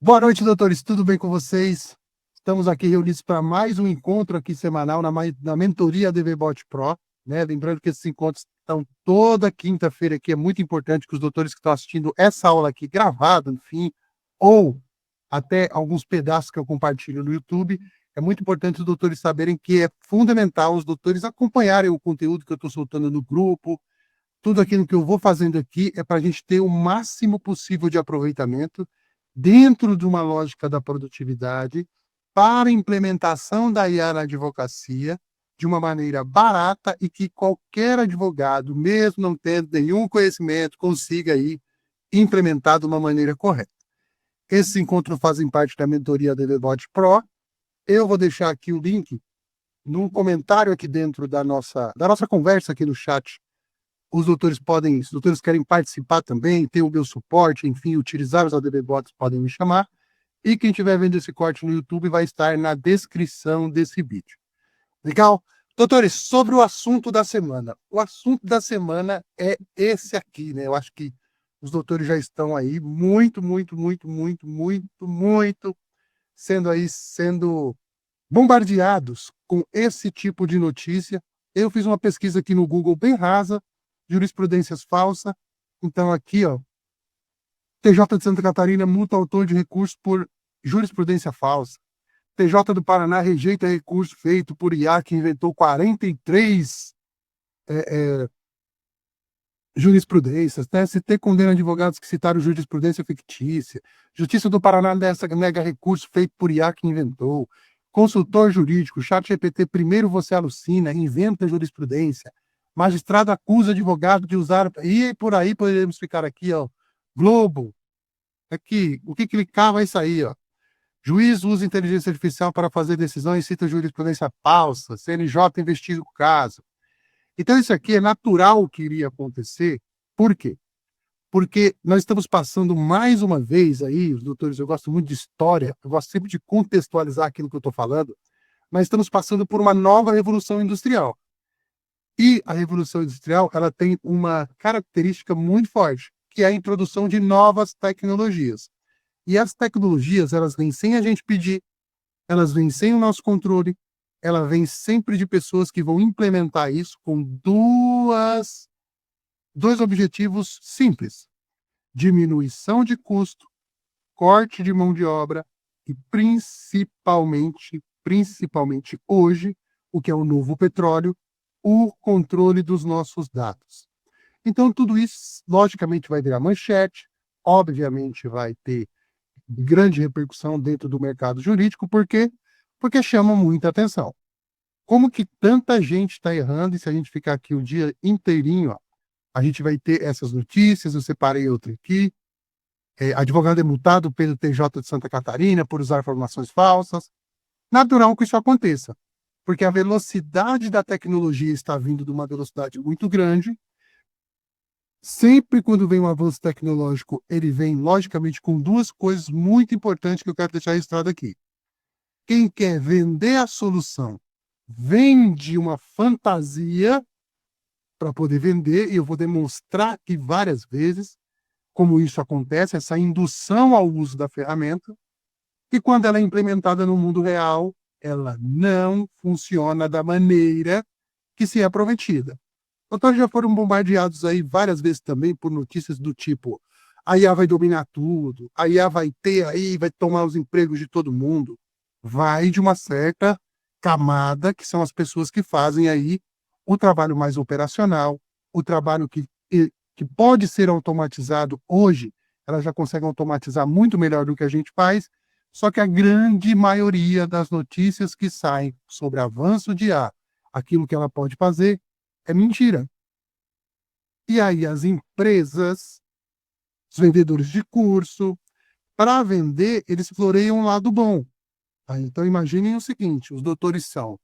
Boa noite, doutores. Tudo bem com vocês? Estamos aqui reunidos para mais um encontro aqui semanal na mentoria DVBot Pro, né? Lembrando que esses encontros estão toda quinta-feira aqui. É muito importante que os doutores que estão assistindo essa aula aqui gravada, enfim, ou até alguns pedaços que eu compartilho no YouTube, é muito importante os doutores saberem que é fundamental os doutores acompanharem o conteúdo que eu estou soltando no grupo. Tudo aquilo que eu vou fazendo aqui é para a gente ter o máximo possível de aproveitamento dentro de uma lógica da produtividade para a implementação da IA na advocacia de uma maneira barata e que qualquer advogado, mesmo não tendo nenhum conhecimento, consiga aí implementar de uma maneira correta. Esses encontros fazem parte da mentoria DVBot Pro. Eu vou deixar aqui o link num comentário aqui dentro da nossa conversa aqui no chat. Os doutores se os doutores querem participar também, ter o meu suporte, enfim, utilizar os ADVBots, podem me chamar. E quem estiver vendo esse corte no YouTube vai estar na descrição desse vídeo. Legal? Doutores, sobre o assunto da semana. O assunto da semana é esse aqui, né? Eu acho que os doutores já estão aí muito sendo bombardeados com esse tipo de notícia. Eu fiz uma pesquisa aqui no Google bem rasa, jurisprudências falsas. Então aqui, ó, TJ de Santa Catarina multa autor de recurso por jurisprudência falsa. TJ do Paraná rejeita recurso feito por IA que inventou 43 jurisprudências. TST condena advogados que citaram jurisprudência fictícia. Justiça do Paraná nega recurso feito por IA que inventou. Consultor jurídico, ChatGPT, primeiro você alucina, inventa jurisprudência. Magistrado acusa advogado de usar... E por aí poderíamos ficar aqui, ó. Globo. Aqui, o que clicar vai sair, ó. Juiz usa inteligência artificial para fazer decisões e cita jurisprudência falsa. CNJ investiga o caso. Então, isso aqui é natural que iria acontecer. Por quê? Porque nós estamos passando mais uma vez aí, os doutores, eu gosto muito de história, eu gosto sempre de contextualizar aquilo que eu estou falando, mas estamos passando por uma nova revolução industrial. E a revolução industrial, ela tem uma característica muito forte, que é a introdução de novas tecnologias. E as tecnologias, elas vêm sem a gente pedir, elas vêm sem o nosso controle, ela vem sempre de pessoas que vão implementar isso com dois objetivos simples: diminuição de custo, corte de mão de obra e principalmente hoje, o que é o novo petróleo, o controle dos nossos dados. Então, tudo isso, logicamente, vai virar manchete, obviamente vai ter grande repercussão dentro do mercado jurídico, por quê? Porque chama muita atenção. Como que tanta gente está errando, e se a gente ficar aqui o dia inteirinho, ó, a gente vai ter essas notícias. Eu separei outra aqui. Advogado é multado pelo TJ de Santa Catarina por usar informações falsas. Natural que isso aconteça, porque a velocidade da tecnologia está vindo de uma velocidade muito grande. Sempre quando vem um avanço tecnológico, ele vem, logicamente, com duas coisas muito importantes que eu quero deixar registrado aqui. Quem quer vender a solução vende uma fantasia para poder vender, e eu vou demonstrar aqui várias vezes como isso acontece, essa indução ao uso da ferramenta, e quando ela é implementada no mundo real, ela não funciona da maneira que se é prometida. Então, já foram bombardeados aí várias vezes também por notícias do tipo: a IA vai dominar tudo, a IA vai ter aí, vai tomar os empregos de todo mundo. Vai de uma certa camada, que são as pessoas que fazem aí o trabalho mais operacional, o trabalho que pode ser automatizado hoje, elas já conseguem automatizar muito melhor do que a gente faz, só que a grande maioria das notícias que saem sobre avanço de IA, aquilo que ela pode fazer, é mentira. E aí as empresas, os vendedores de curso, para vender, eles floreiam um lado bom. Tá? Então imaginem o seguinte: os doutores são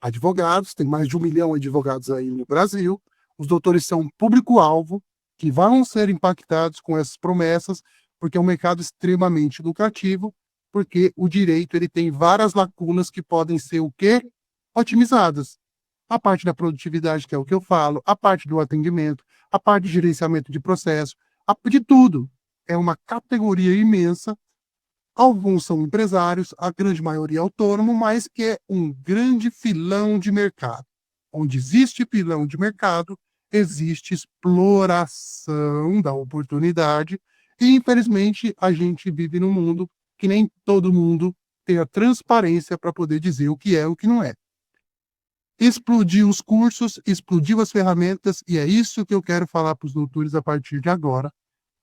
advogados, tem mais de 1 milhão de advogados aí no Brasil, os doutores são público-alvo, que vão ser impactados com essas promessas, porque é um mercado extremamente lucrativo, porque o direito ele tem várias lacunas que podem ser o quê? Otimizadas. A parte da produtividade, que é o que eu falo, a parte do atendimento, a parte de gerenciamento de processo, de tudo. É uma categoria imensa Alguns são empresários, a grande maioria é autônomo, mas que é um grande filão de mercado. Onde existe filão de mercado, existe exploração da oportunidade e, infelizmente, a gente vive num mundo que nem todo mundo tem a transparência para poder dizer o que é e o que não é. Explodiu os cursos, explodiu as ferramentas, e é isso que eu quero falar para os doutores a partir de agora,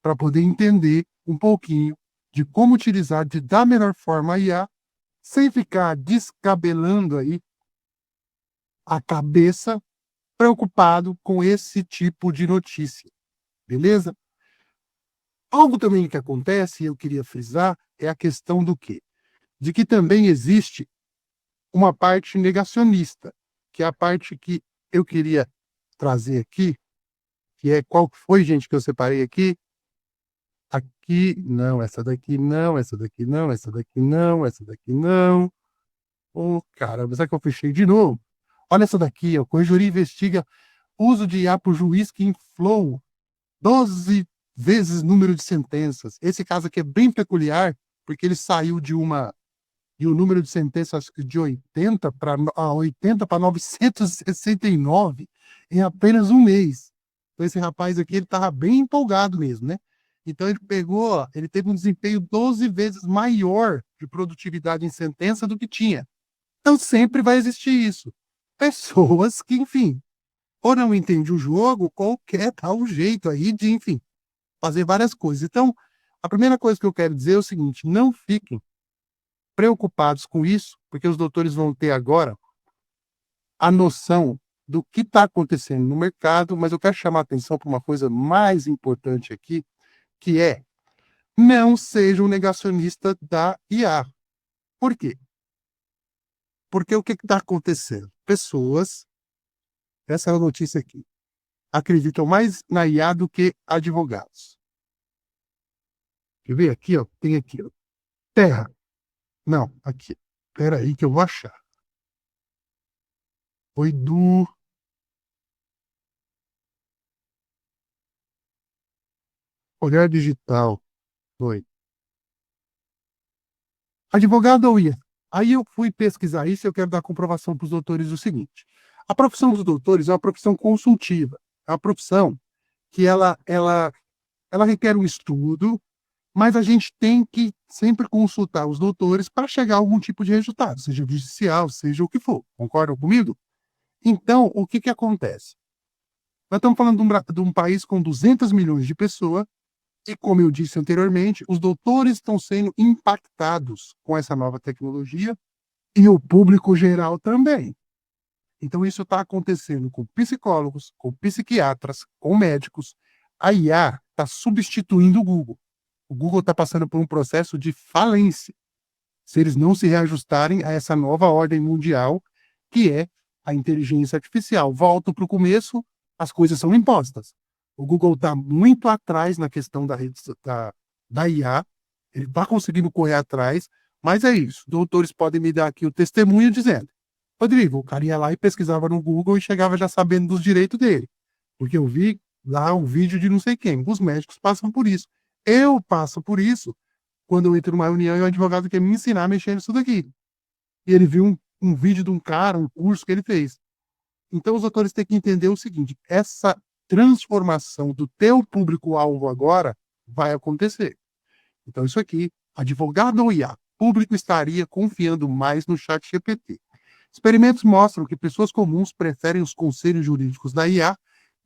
para poder entender um pouquinho de como utilizar da melhor forma a IA, sem ficar descabelando aí a cabeça, preocupado com esse tipo de notícia, beleza? Algo também que acontece, e eu queria frisar, é a questão do quê? De que também existe uma parte negacionista, que é a parte que eu queria trazer aqui, que é qual foi, gente, que eu separei aqui? Aqui, não, essa daqui não, essa daqui não, essa daqui não, essa daqui não. Ô, caramba, será que eu fechei de novo? Olha essa daqui, ó. Corregedoria investiga uso de IA por juiz que inflou 12 vezes número de sentenças. Esse caso aqui é bem peculiar, porque ele saiu de um número de sentenças de 80 para 969 em apenas um mês. Então esse rapaz aqui, ele estava bem empolgado mesmo, né? Então ele teve um desempenho 12 vezes maior de produtividade em sentença do que tinha. Então sempre vai existir isso. Pessoas que, enfim, ou não entendem o jogo, ou quer dar um jeito aí de, enfim, fazer várias coisas. Então, a primeira coisa que eu quero dizer é o seguinte: não fiquem preocupados com isso, porque os doutores vão ter agora a noção do que está acontecendo no mercado, mas eu quero chamar a atenção para uma coisa mais importante aqui, que é: não seja um negacionista da IA. Por quê? Porque o que está acontecendo? Pessoas, essa é a notícia aqui, acreditam mais na IA do que advogados. Quer ver aqui, ó? Tem aqui, ó. Terra. Não, aqui. Espera aí que eu vou achar. Foi do Olhar Digital. Foi. Advogado ou IA? Aí eu fui pesquisar isso e eu quero dar comprovação para os doutores do seguinte: a profissão dos doutores é uma profissão consultiva. É uma profissão que ela requer um estudo, mas a gente tem que sempre consultar os doutores para chegar a algum tipo de resultado, seja judicial, seja o que for. Concordam comigo? Então, o que acontece? Nós estamos falando de um país com 200 milhões de pessoas e, como eu disse anteriormente, os doutores estão sendo impactados com essa nova tecnologia e o público geral também. Então, isso está acontecendo com psicólogos, com psiquiatras, com médicos. A IA está substituindo o Google. O Google está passando por um processo de falência, se eles não se reajustarem a essa nova ordem mundial, que é a inteligência artificial. Volto para o começo, as coisas são impostas. O Google está muito atrás na questão da IA, ele está conseguindo correr atrás, mas é isso. Doutores podem me dar aqui o testemunho dizendo: Rodrigo, o cara ia lá e pesquisava no Google e chegava já sabendo dos direitos dele, porque eu vi lá um vídeo de não sei quem. Os médicos passam por isso. Eu passo por isso quando eu entro numa reunião e o advogado quer me ensinar a mexer nisso daqui. E ele viu um vídeo de um cara, um curso que ele fez. Então, os autores têm que entender o seguinte: essa transformação do teu público-alvo agora vai acontecer. Então, isso aqui, advogado ou IA, público estaria confiando mais no chat GPT. Experimentos mostram que pessoas comuns preferem os conselhos jurídicos da IA,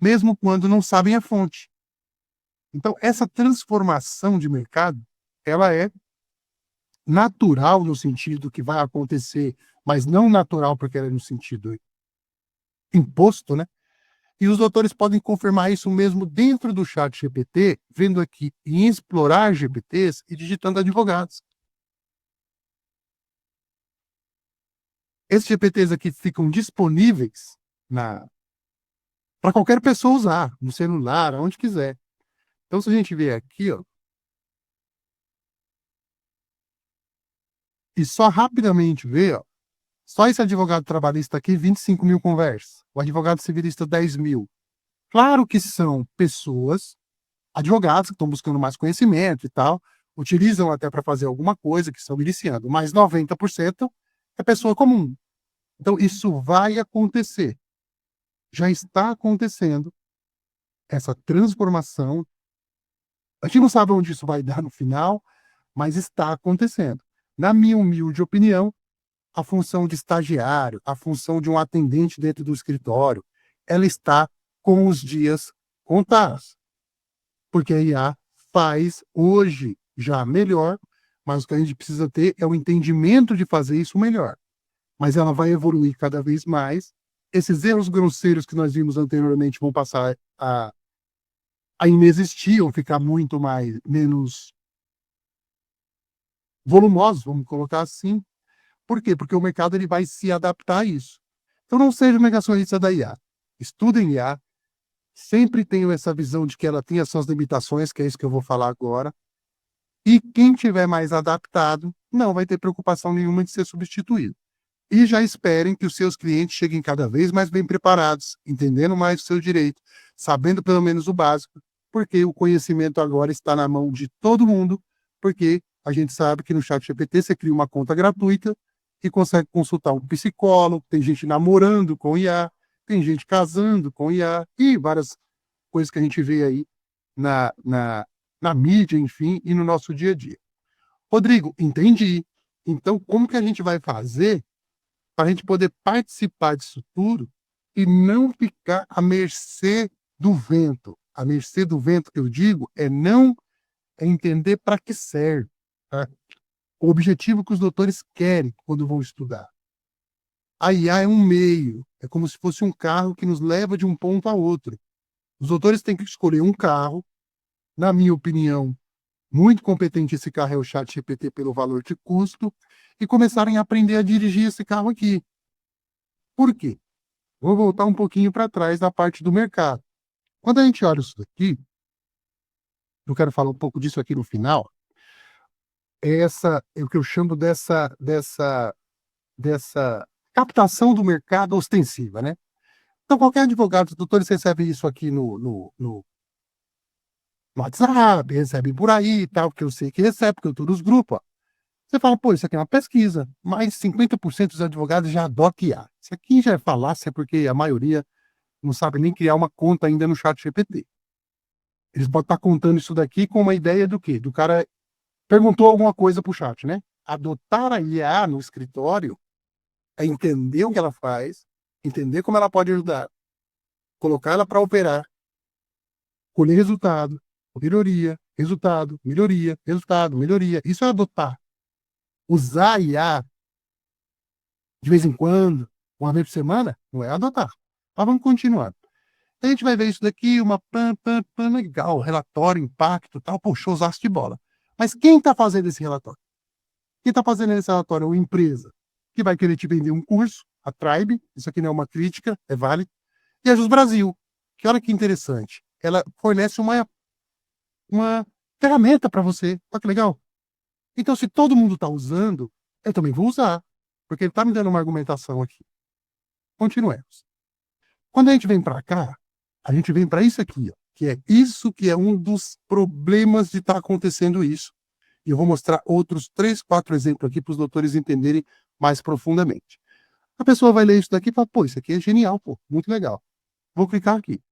mesmo quando não sabem a fonte. Então, essa transformação de mercado, ela é natural no sentido que vai acontecer, mas não natural porque ela é no sentido imposto, né? E os doutores podem confirmar isso mesmo dentro do chat GPT, vendo aqui em explorar GPTs e digitando advogados. Esses GPTs aqui ficam disponíveis para qualquer pessoa usar, no celular, onde quiser. Então, se a gente ver aqui, ó, e só rapidamente ver, ó, só esse advogado trabalhista aqui, 25 mil conversas. O advogado civilista, 10 mil. Claro que são pessoas, advogados, que estão buscando mais conhecimento e tal, utilizam até para fazer alguma coisa, que estão iniciando, mas 90% é pessoa comum. Então, isso vai acontecer. Já está acontecendo essa transformação. A gente não sabe onde isso vai dar no final, mas está acontecendo. Na minha humilde opinião, a função de estagiário, a função de um atendente dentro do escritório, ela está com os dias contados. Porque a IA faz hoje já melhor, mas o que a gente precisa ter é o entendimento de fazer isso melhor. Mas ela vai evoluir cada vez mais. Esses erros grosseiros que nós vimos anteriormente vão passar a inexistir, ou ficar muito menos volumosos, vamos colocar assim. Por quê? Porque o mercado ele vai se adaptar a isso. Então não seja negacionista da IA. Estudem IA. Sempre tenho essa visão de que ela tem as suas limitações, que é isso que eu vou falar agora. E quem tiver mais adaptado não vai ter preocupação nenhuma de ser substituído. E já esperem que os seus clientes cheguem cada vez mais bem preparados, entendendo mais o seu direito, sabendo pelo menos o básico, porque o conhecimento agora está na mão de todo mundo, porque a gente sabe que no ChatGPT você cria uma conta gratuita e consegue consultar um psicólogo, tem gente namorando com IA, tem gente casando com IA e várias coisas que a gente vê aí na mídia, enfim, e no nosso dia a dia. Rodrigo, entendi. Então, como que a gente vai fazer para a gente poder participar disso tudo e não ficar à mercê do vento? A mercê do vento que eu digo é entender para que serve, tá? O objetivo que os doutores querem quando vão estudar. A IA é um meio, é como se fosse um carro que nos leva de um ponto a outro. Os doutores têm que escolher um carro, na minha opinião, muito competente esse carro é o ChatGPT pelo valor de custo, e começarem a aprender a dirigir esse carro aqui. Por quê? Vou voltar um pouquinho para trás na parte do mercado. Quando a gente olha isso daqui, eu quero falar um pouco disso aqui no final, é o que eu chamo dessa captação do mercado ostensiva, né? Então, qualquer advogado, doutores recebe isso aqui no WhatsApp, recebe por aí e tal, porque eu sei que recebe, porque eu estou nos grupos. Ó. Você fala, pô, isso aqui é uma pesquisa, mas 50% dos advogados já adotam IA. Isso aqui já é falácia, porque a maioria não sabe nem criar uma conta ainda no ChatGPT. Eles podem estar contando isso daqui com uma ideia do quê? Do cara perguntou alguma coisa pro chat, né? Adotar a IA no escritório é entender o que ela faz, entender como ela pode ajudar, colocar ela para operar, colher resultado, melhoria, resultado, melhoria, resultado, melhoria. Isso é adotar. Usar a IA de vez em quando, uma vez por semana, não é adotar. Mas vamos continuar. A gente vai ver isso daqui, uma legal, relatório, impacto, tal, pô, showzaço de bola. Mas quem está fazendo esse relatório? Quem está fazendo esse relatório é uma empresa que vai querer te vender um curso, a Tribe, isso aqui não é uma crítica, é válido, e a Jus Brasil, que olha que interessante, ela fornece uma ferramenta para você, olha que legal. Então, se todo mundo está usando, eu também vou usar, porque ele está me dando uma argumentação aqui. Continuemos. Quando a gente vem para cá, a gente vem para isso aqui, ó, que é um dos problemas de estar acontecendo isso. E eu vou mostrar outros 3, 4 exemplos aqui para os doutores entenderem mais profundamente. A pessoa vai ler isso daqui e fala, pô, isso aqui é genial, pô, muito legal. Vou clicar aqui.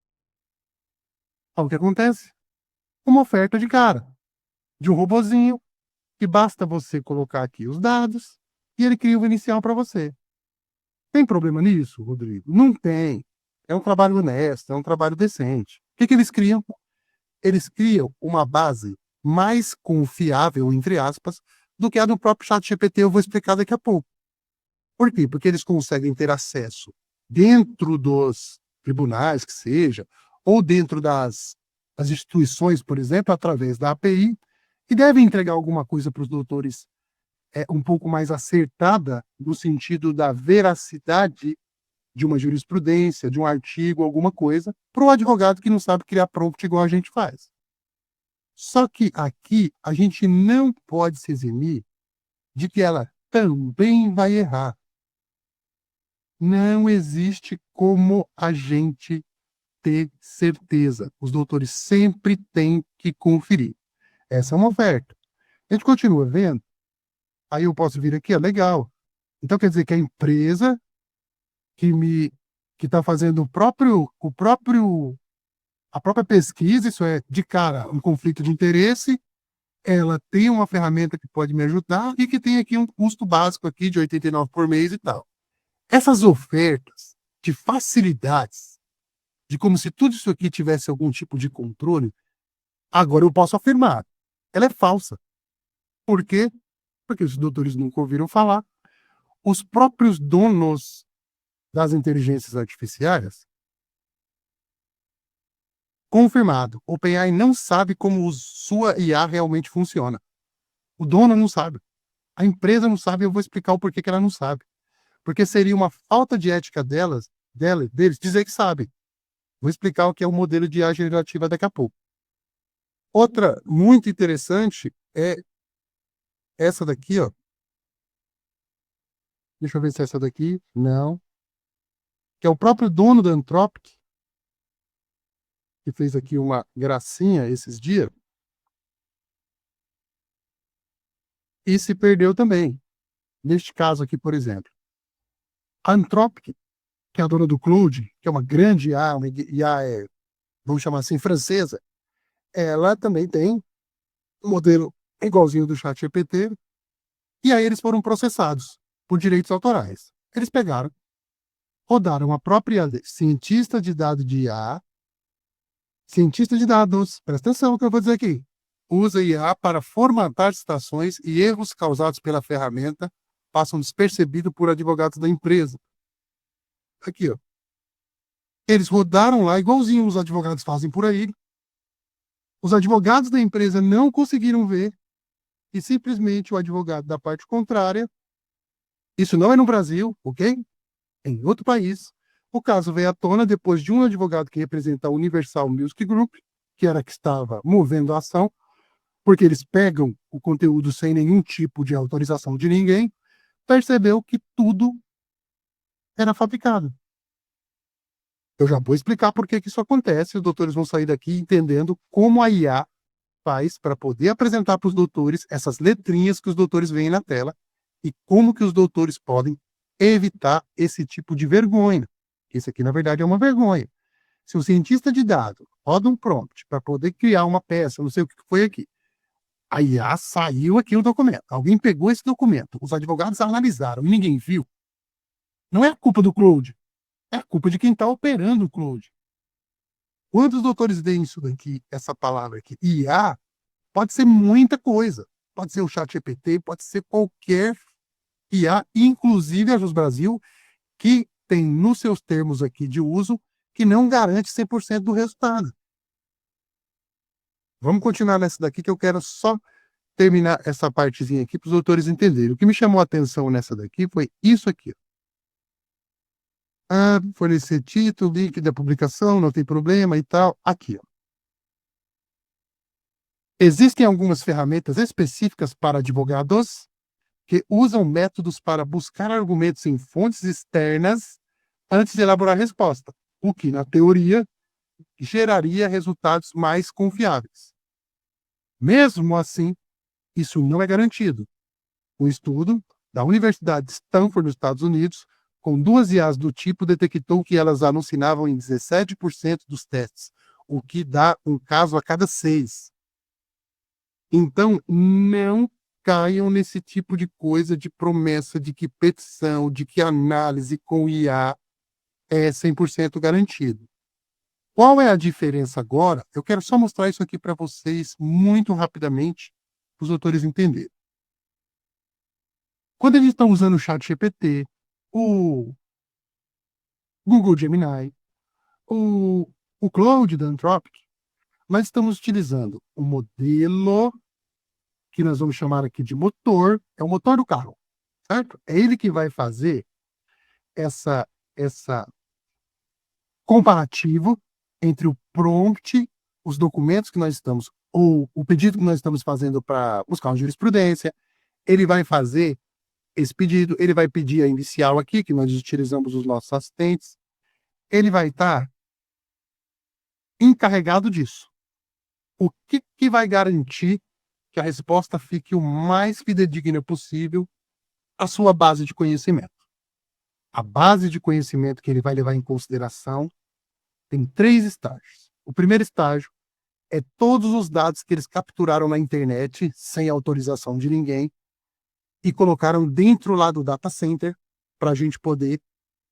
Olha o que acontece? Uma oferta de cara, de um robozinho, que basta você colocar aqui os dados e ele cria o inicial para você. Tem problema nisso, Rodrigo? Não tem. É um trabalho honesto, é um trabalho decente. O que eles criam? Eles criam uma base mais confiável, entre aspas, do que a do próprio ChatGPT, eu vou explicar daqui a pouco. Por quê? Porque eles conseguem ter acesso dentro dos tribunais, que seja, ou dentro das instituições, por exemplo, através da API, e devem entregar alguma coisa para os doutores um pouco mais acertada, no sentido da veracidade de uma jurisprudência, de um artigo, alguma coisa, para o advogado que não sabe criar prompt igual a gente faz. Só que aqui a gente não pode se eximir de que ela também vai errar. Não existe como a gente ter certeza. Os doutores sempre têm que conferir. Essa é uma oferta. A gente continua vendo, aí eu posso vir aqui, legal. Então quer dizer que a empresa que está fazendo a própria pesquisa, isso é, de cara, um conflito de interesse, ela tem uma ferramenta que pode me ajudar e que tem aqui um custo básico aqui de 89 por mês e tal. Essas ofertas de facilidades, de como se tudo isso aqui tivesse algum tipo de controle, agora eu posso afirmar, ela é falsa. Por quê? Porque os doutores nunca ouviram falar. Os próprios donos das inteligências artificiais, confirmado, OpenAI não sabe como sua IA realmente funciona. O dono não sabe. A empresa não sabe, eu vou explicar o porquê que ela não sabe. Porque seria uma falta de ética deles dizer que sabe. Vou explicar o que é o modelo de IA generativa daqui a pouco. Outra muito interessante é essa daqui, ó. Deixa eu ver se é essa daqui. Não. Que é o próprio dono da Anthropic, que fez aqui uma gracinha esses dias, e se perdeu também. Neste caso aqui, por exemplo. A Anthropic, que é a dona do Claude, que é uma grande IA, uma IA, vamos chamar assim, francesa, ela também tem um modelo igualzinho do ChatGPT, e aí eles foram processados por direitos autorais. Eles pegaram, rodaram a própria cientista de dados de IA, cientista de dados, presta atenção no que eu vou dizer aqui, usa IA para formatar citações e erros causados pela ferramenta passam despercebidos por advogados da empresa. Aqui, ó. Eles rodaram lá, igualzinho os advogados fazem por aí. Os advogados da empresa não conseguiram ver e simplesmente o advogado da parte contrária, isso não é no Brasil, ok? É em outro país. O caso veio à tona depois de um advogado que representa a Universal Music Group, que era que estava movendo a ação, porque eles pegam o conteúdo sem nenhum tipo de autorização de ninguém, percebeu que tudo era fabricado. Eu já vou explicar por que isso acontece, os doutores vão sair daqui entendendo como a IA faz para poder apresentar para os doutores essas letrinhas que os doutores veem na tela e como que os doutores podem evitar esse tipo de vergonha. Isso aqui, na verdade, é uma vergonha. Se o cientista de dados roda um prompt para poder criar uma peça, não sei o que foi aqui, a IA saiu aqui o documento. Alguém pegou esse documento, os advogados analisaram e ninguém viu. Não é a culpa do Claude, é a culpa de quem está operando o Claude. Quando os doutores veem isso daqui, essa palavra aqui, IA, pode ser muita coisa. Pode ser o ChatGPT, pode ser qualquer IA, inclusive a Jus Brasil, que tem nos seus termos aqui de uso que não garante 100% do resultado. Vamos continuar nessa daqui que eu quero só terminar essa partezinha aqui para os doutores entenderem. O que me chamou a atenção nessa daqui foi isso aqui. Fornecer título, link da publicação, não tem problema e tal. Aqui, ó. Existem algumas ferramentas específicas para advogados que usam métodos para buscar argumentos em fontes externas antes de elaborar a resposta, o que, na teoria, geraria resultados mais confiáveis. Mesmo assim, isso não é garantido. Um estudo da Universidade de Stanford, nos Estados Unidos, com 2 IAs do tipo, detectou que elas alucinavam em 17% dos testes, o que dá um caso a cada 6. Então, não caiam nesse tipo de coisa, de promessa de que petição, de que análise com IA é 100% garantido. Qual é a diferença agora? Eu quero só mostrar isso aqui para vocês muito rapidamente, para os doutores entenderem. Quando eles estão usando o ChatGPT, o Google Gemini, o Claude da Anthropic, nós estamos utilizando um modelo que nós vamos chamar aqui de motor, é o motor do carro, certo? É ele que vai fazer essa comparativo entre o prompt, os documentos que nós estamos, ou o pedido que nós estamos fazendo para buscar uma jurisprudência, ele vai fazer esse pedido, ele vai pedir a inicial aqui, que nós utilizamos os nossos assistentes, ele vai estar encarregado disso. O que vai garantir que a resposta fique o mais fidedigna possível à sua base de conhecimento. A base de conhecimento que ele vai levar em consideração tem 3 estágios. O primeiro estágio é todos os dados que eles capturaram na internet, sem autorização de ninguém, e colocaram dentro lá do data center para a gente poder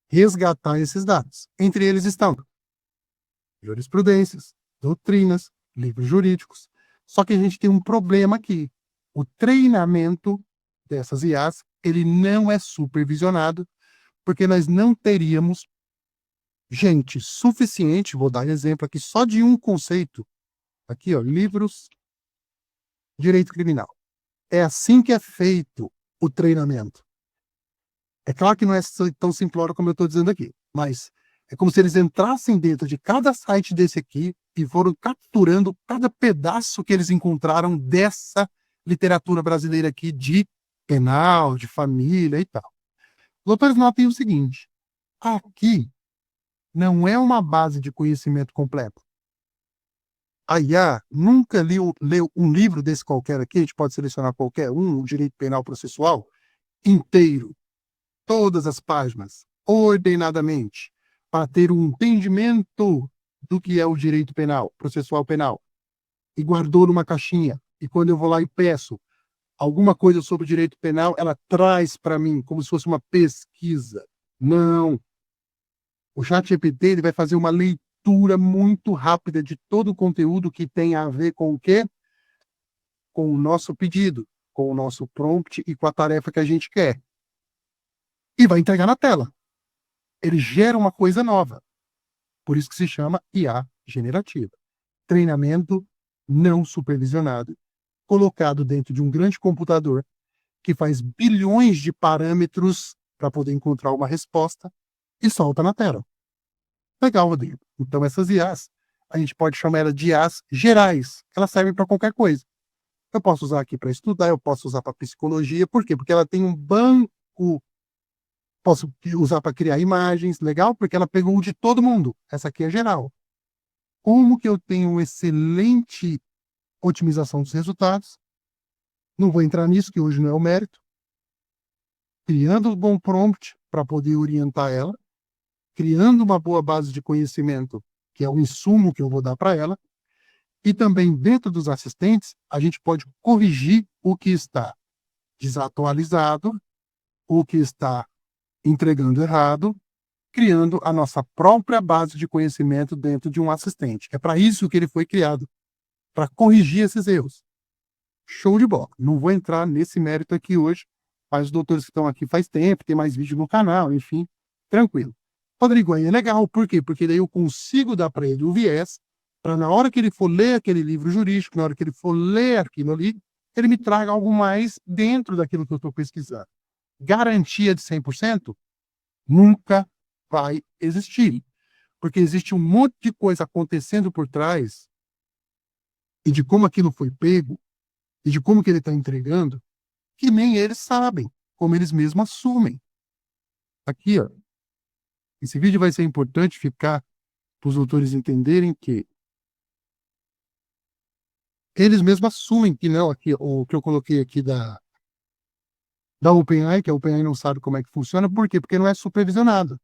resgatar esses dados. Entre eles estão jurisprudências, doutrinas, livros jurídicos. Só que a gente tem um problema aqui. O treinamento dessas IAs, ele não é supervisionado, porque nós não teríamos gente suficiente, vou dar exemplo aqui só de um conceito, aqui ó, livros, direito criminal. É assim que é feito o treinamento. É claro que não é tão simplório como eu estou dizendo aqui, mas é como se eles entrassem dentro de cada site desse aqui e foram capturando cada pedaço que eles encontraram dessa literatura brasileira aqui de penal, de família e tal. Os doutores notem o seguinte, aqui não é uma base de conhecimento completo. A IA nunca leu um livro desse qualquer aqui, a gente pode selecionar qualquer um, o direito penal processual, inteiro, todas as páginas, ordenadamente, para ter um entendimento do que é o direito penal, processual penal, e guardou numa caixinha. E quando eu vou lá e peço alguma coisa sobre o direito penal, ela traz para mim como se fosse uma pesquisa. Não. O ChatGPT ele vai fazer uma leitura muito rápida de todo o conteúdo que tem a ver com o quê? Com o nosso pedido, com o nosso prompt e com a tarefa que a gente quer. E vai entregar na tela. Ele gera uma coisa nova. Por isso que se chama IA generativa. Treinamento não supervisionado, colocado dentro de um grande computador que faz bilhões de parâmetros para poder encontrar uma resposta e solta na tela. Legal, Rodrigo. Então essas IAs, a gente pode chamar elas de IAs gerais. Elas servem para qualquer coisa. Eu posso usar aqui para estudar, eu posso usar para psicologia. Por quê? Porque ela tem um banco. Posso usar para criar imagens, legal? Porque ela pegou de todo mundo. Essa aqui é geral. Como que eu tenho uma excelente otimização dos resultados? Não vou entrar nisso, que hoje não é o mérito. Criando um bom prompt para poder orientar ela, criando uma boa base de conhecimento, que é o insumo que eu vou dar para ela, e também dentro dos assistentes, a gente pode corrigir o que está desatualizado, o que está entregando errado, criando a nossa própria base de conhecimento dentro de um assistente. É para isso que ele foi criado, para corrigir esses erros. Show de bola. Não vou entrar nesse mérito aqui hoje, mas os doutores que estão aqui faz tempo, tem mais vídeo no canal, enfim, tranquilo. Rodrigo, aí é legal, por quê? Porque daí eu consigo dar para ele o viés, para na hora que ele for ler aquele livro jurídico, na hora que ele for ler aquilo ali, ele me traga algo mais dentro daquilo que eu estou pesquisando. Garantia de 100%? Nunca vai existir. Porque existe um monte de coisa acontecendo por trás e de como aquilo foi pego e de como que ele está entregando, que nem eles sabem, como eles mesmos assumem. Aqui, ó, esse vídeo vai ser importante ficar para os autores entenderem que eles mesmos assumem que não, aqui, o que eu coloquei aqui da OpenAI, que a OpenAI não sabe como é que funciona, por quê? Porque não é supervisionado.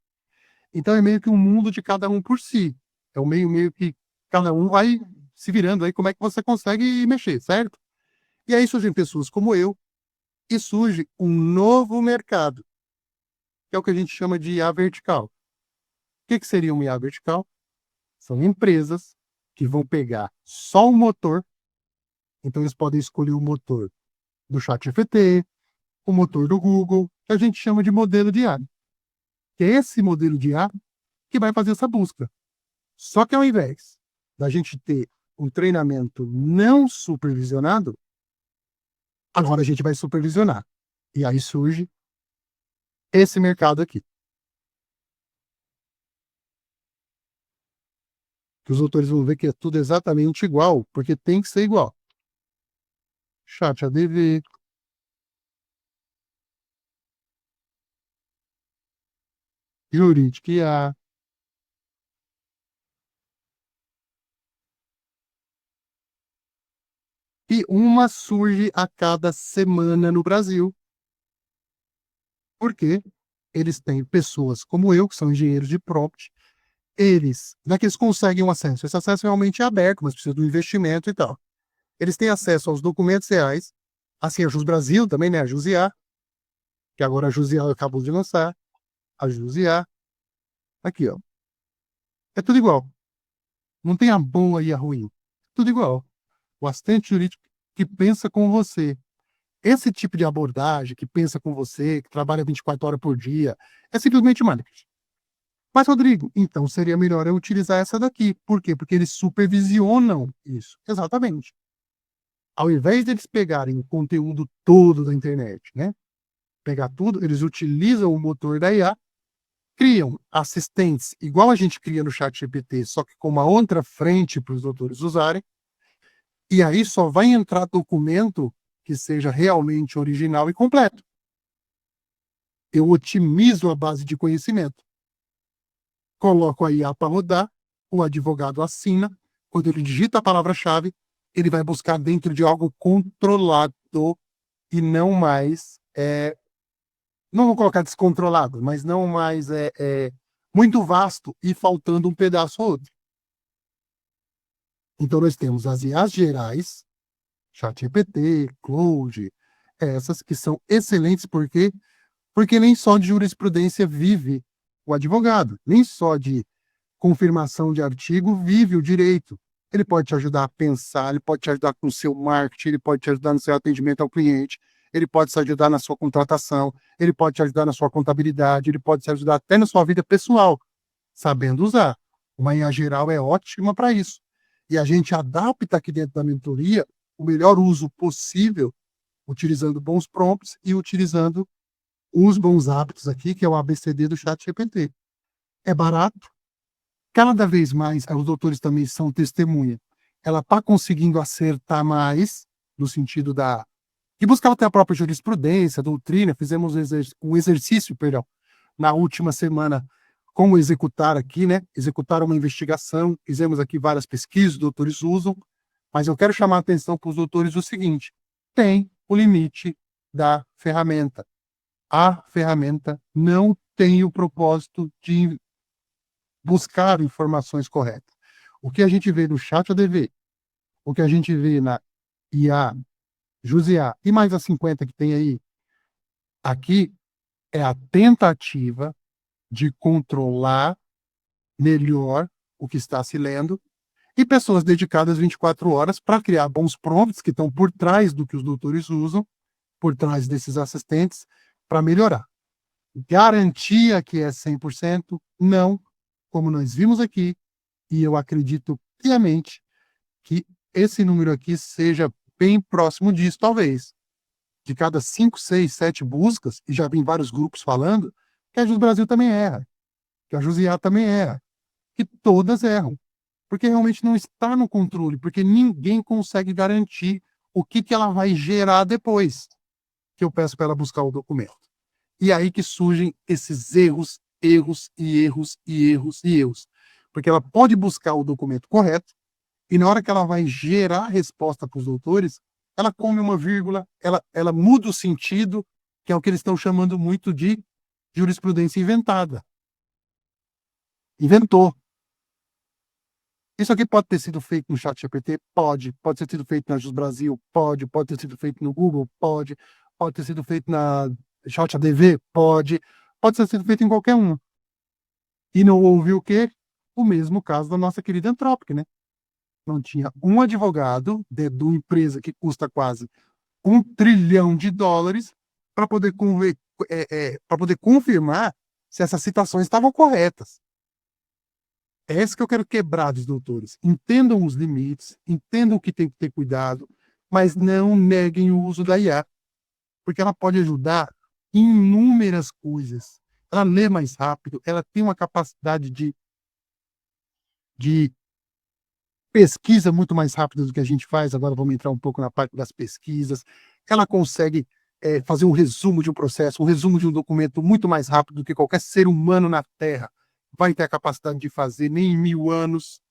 Então é meio que um mundo de cada um por si. É o meio que cada um vai se virando aí como é que você consegue mexer, certo? E aí surgem pessoas como eu e surge um novo mercado, que é o que a gente chama de IA vertical. O que seria uma IA vertical? São empresas que vão pegar só o motor, então eles podem escolher o motor do ChatGPT, o motor do Google, que a gente chama de modelo de IA. Que é esse modelo de IA que vai fazer essa busca. Só que ao invés da gente ter um treinamento não supervisionado, agora a gente vai supervisionar. E aí surge esse mercado aqui. Que os autores vão ver que é tudo exatamente igual, porque tem que ser igual. Chat ADV, Jurídica IA, e uma surge a cada semana no Brasil. Porque eles têm pessoas como eu, que são engenheiros de prompt, não é que eles conseguem um acesso, esse acesso realmente é aberto, mas precisa do investimento e tal. Eles têm acesso aos documentos reais, assim a Jus Brasil também, né, a Jusiá, que agora a Jusiá acabou de lançar, a Jusiá, aqui ó, é tudo igual, não tem a boa e a ruim, tudo igual. O assistente jurídico que pensa com você, esse tipo de abordagem, que pensa com você, que trabalha 24 horas por dia, é simplesmente marketing. Mas, Rodrigo, então seria melhor eu utilizar essa daqui. Por quê? Porque eles supervisionam isso. Exatamente. Ao invés deles pegarem o conteúdo todo da internet, né? Pegar tudo, eles utilizam o motor da IA, criam assistentes, igual a gente cria no ChatGPT, só que com uma outra frente para os doutores usarem, e aí só vai entrar documento que seja realmente original e completo. Eu otimizo a base de conhecimento. Coloco a IA para rodar, o advogado assina, quando ele digita a palavra-chave, ele vai buscar dentro de algo controlado e não mais, não vou colocar descontrolado, mas não mais muito vasto e faltando um pedaço ou outro. Então nós temos as IAs gerais, ChatGPT, Claude, essas que são excelentes porque nem só de jurisprudência vive o advogado, nem só de confirmação de artigo vive o direito. Ele pode te ajudar a pensar, ele pode te ajudar com o seu marketing, ele pode te ajudar no seu atendimento ao cliente, ele pode te ajudar na sua contratação, ele pode te ajudar na sua contabilidade, ele pode te ajudar até na sua vida pessoal, sabendo usar. Uma IA geral é ótima para isso. E a gente adapta aqui dentro da mentoria o melhor uso possível, utilizando bons prompts e utilizando os bons hábitos aqui, que é o ABCD do ChatGPT. É barato, cada vez mais, os doutores também são testemunha, ela está conseguindo acertar mais, no sentido de buscar até a própria jurisprudência, a doutrina, fizemos um exercício, perdão, na última semana, como executar aqui, né? Executar uma investigação, fizemos aqui várias pesquisas, os doutores usam, mas eu quero chamar a atenção para os doutores o seguinte, tem o limite da ferramenta. A ferramenta não tem o propósito de buscar informações corretas. O que a gente vê no ChatGPT, o que a gente vê na IA, Jusiá e mais as 50 que tem aí, aqui é a tentativa de controlar melhor o que está se lendo e pessoas dedicadas 24 horas para criar bons prompts que estão por trás do que os doutores usam, por trás desses assistentes, para melhorar. Garantia que é 100%? Não, como nós vimos aqui, e eu acredito piamente que esse número aqui seja bem próximo disso, talvez. De cada 5, 6, 7 buscas, e já vi vários grupos falando, que a Jus Brasil também erra, que a Jusiá também erra, que todas erram. Porque realmente não está no controle, porque ninguém consegue garantir o que ela vai gerar depois que eu peço para ela buscar o documento. E aí que surgem esses erros, erros e erros e erros e erros. Porque ela pode buscar o documento correto, e na hora que ela vai gerar a resposta para os doutores, ela come uma vírgula, ela muda o sentido, que é o que eles estão chamando muito de jurisprudência inventada. Inventou. Isso aqui pode ter sido feito no ChatGPT? Pode. Pode ter sido feito na Jus Brasil? Pode. Pode ter sido feito no Google? Pode. Pode ter sido feito na ChatADV? Pode. Pode ter sido feito em qualquer uma. E não houve o quê? O mesmo caso da nossa querida Anthropic, né? Não tinha um advogado de uma empresa que custa quase $1 trilhão para poder, poder confirmar se essas citações estavam corretas. É isso que eu quero quebrar dos doutores. Entendam os limites, entendam que tem que ter cuidado, mas não neguem o uso da IA, porque ela pode ajudar em inúmeras coisas. Ela lê mais rápido, ela tem uma capacidade de pesquisa muito mais rápida do que a gente faz. Agora vamos entrar um pouco na parte das pesquisas. Ela consegue fazer um resumo de um processo, um resumo de um documento muito mais rápido do que qualquer ser humano na Terra vai ter a capacidade de fazer, nem em 1000 anos.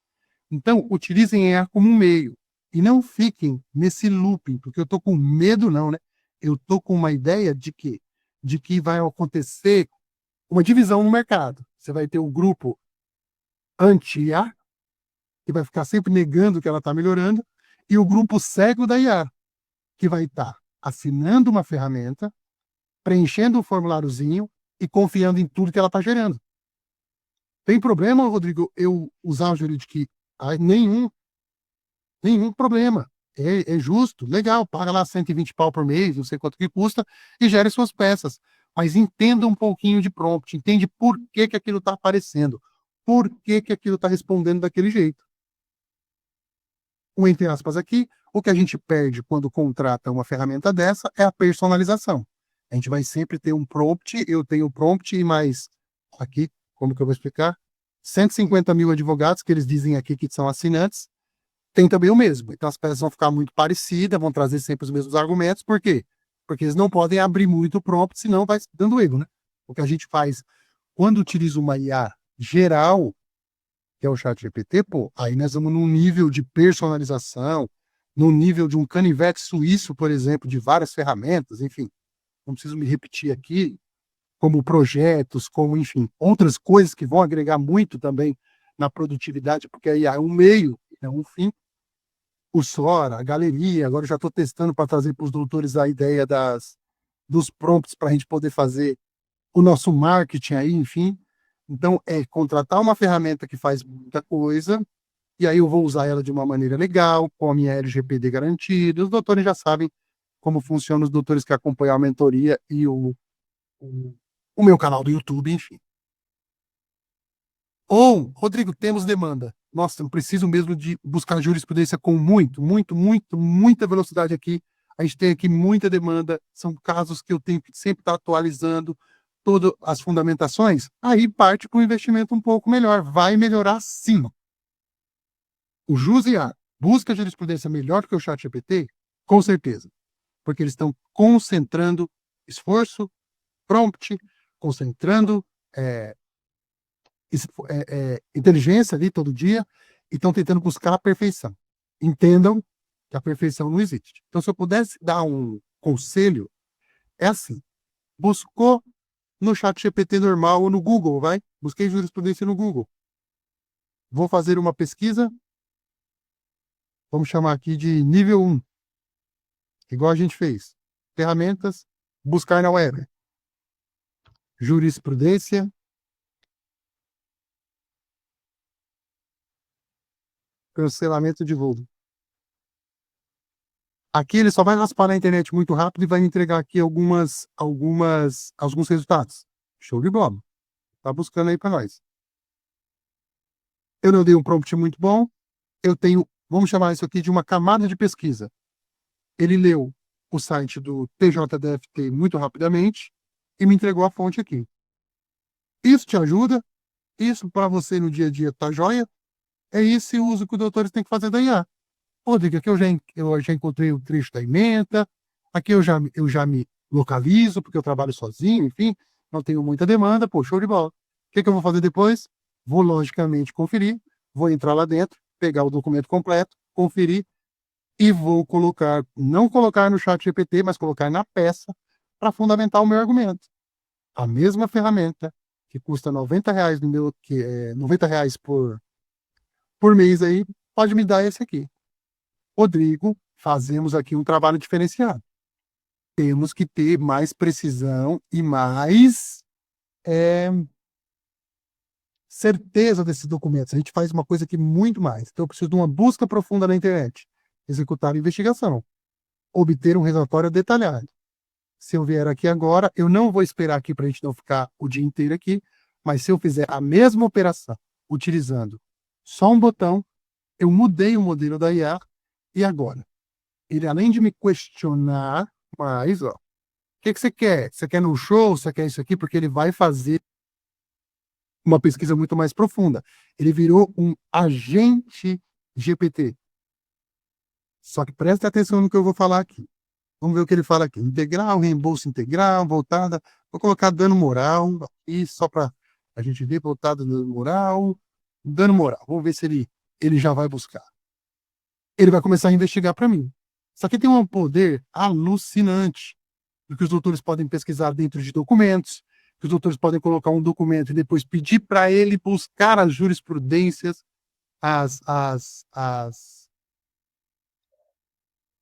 Então, utilizem a IA como um meio. E não fiquem nesse looping, porque eu tô com medo não, né? Eu tô com uma ideia de que vai acontecer uma divisão no mercado. Você vai ter o grupo anti-IA, que vai ficar sempre negando que ela está melhorando, e o grupo cego da IA, que vai estar assinando uma ferramenta, preenchendo um formuláriozinho e confiando em tudo que ela está gerando. Tem problema, Rodrigo, eu usar o Juridic? Nenhum. Nenhum problema. É justo, legal, paga lá 120 pau por mês, não sei quanto que custa, e gere suas peças. Mas entenda um pouquinho de prompt, entende por que, que aquilo está aparecendo, por que, que aquilo está respondendo daquele jeito. Entre aspas aqui, o que a gente perde quando contrata uma ferramenta dessa é a personalização. A gente vai sempre ter um prompt, eu tenho prompt e mais, aqui, como que eu vou explicar? 150 mil advogados, que eles dizem aqui que são assinantes, tem também o mesmo. Então as peças vão ficar muito parecidas, vão trazer sempre os mesmos argumentos. Por quê? Porque eles não podem abrir muito o prompt, senão vai dando erro, né? O que a gente faz quando utiliza uma IA geral, que é o ChatGPT, pô, aí nós vamos num nível de personalização, num nível de um canivete suíço, por exemplo, de várias ferramentas, enfim, não preciso me repetir aqui, como projetos, como, enfim, outras coisas que vão agregar muito também na produtividade, porque a IA é um meio, é um fim. O Sora, a galeria, agora eu já estou testando para trazer para os doutores a ideia dos prompts para a gente poder fazer o nosso marketing aí, enfim. Então, é contratar uma ferramenta que faz muita coisa, e aí eu vou usar ela de uma maneira legal, com a minha LGPD garantida. Os doutores já sabem como funciona, os doutores que acompanham a mentoria e o, o meu canal do YouTube, enfim. Ou, Rodrigo, temos demanda. Nossa, eu preciso mesmo de buscar jurisprudência com muita velocidade aqui. A gente tem aqui muita demanda, são casos que eu tenho que sempre estar atualizando todas as fundamentações. Aí parte para um investimento um pouco melhor. Vai melhorar sim. O JUS-IA busca jurisprudência melhor que o ChatGPT? Com certeza. Porque eles estão concentrando esforço, prompt, concentrando é, inteligência ali todo dia e estão tentando buscar a perfeição. Entendam que a perfeição não existe. Então, se eu pudesse dar um conselho, é assim: buscou no chat GPT normal ou no Google, vai? Busquei jurisprudência no Google. Vou fazer uma pesquisa, vamos chamar aqui de nível 1, igual a gente fez. Ferramentas, buscar na web. Jurisprudência, cancelamento de voo. Aqui ele só vai raspar na internet muito rápido e vai me entregar aqui alguns resultados. Show de bola. Tá buscando aí para nós. Eu não dei um prompt muito bom. Eu tenho, vamos chamar isso aqui de uma camada de pesquisa. Ele leu o site do TJDFT muito rapidamente e me entregou a fonte aqui. Isso te ajuda? Isso para você no dia a dia tá joia? É esse o uso que os doutores têm que fazer da IA. Rodrigo, aqui eu já encontrei o trecho da ementa, aqui eu já me localizo, porque eu trabalho sozinho, enfim, não tenho muita demanda, pô, show de bola. O que, que eu vou fazer depois? Vou, logicamente, conferir, vou entrar lá dentro, pegar o documento completo, conferir, e vou colocar, não colocar no chat GPT, mas colocar na peça para fundamentar o meu argumento. A mesma ferramenta, que custa R$ 90 no meu, que é R$ 90 por mês aí, pode me dar esse aqui. Rodrigo, fazemos aqui um trabalho diferenciado. Temos que ter mais precisão e mais certeza desses documentos. A gente faz uma coisa aqui muito mais. Então, eu preciso de uma busca profunda na internet, executar a investigação, obter um relatório detalhado. Se eu vier aqui agora, eu não vou esperar aqui para a gente não ficar o dia inteiro aqui, mas se eu fizer a mesma operação utilizando só um botão, eu mudei o modelo da IA e agora ele, além de me questionar, mas, ó, o que, que você quer? Você quer no show? Você quer isso aqui? Porque ele vai fazer uma pesquisa muito mais profunda. Ele virou um agente GPT. Só que preste atenção no que eu vou falar aqui. Vamos ver o que ele fala aqui. Integral, reembolso integral, voltada. Vou colocar dano moral, e só para a gente ver, voltada dano moral. Dano moral. Vamos ver se ele já vai buscar. ele vai começar a investigar para mim. Isso aqui tem um poder alucinante, porque os doutores podem pesquisar dentro de documentos, que os doutores podem colocar um documento e depois pedir para ele buscar as jurisprudências,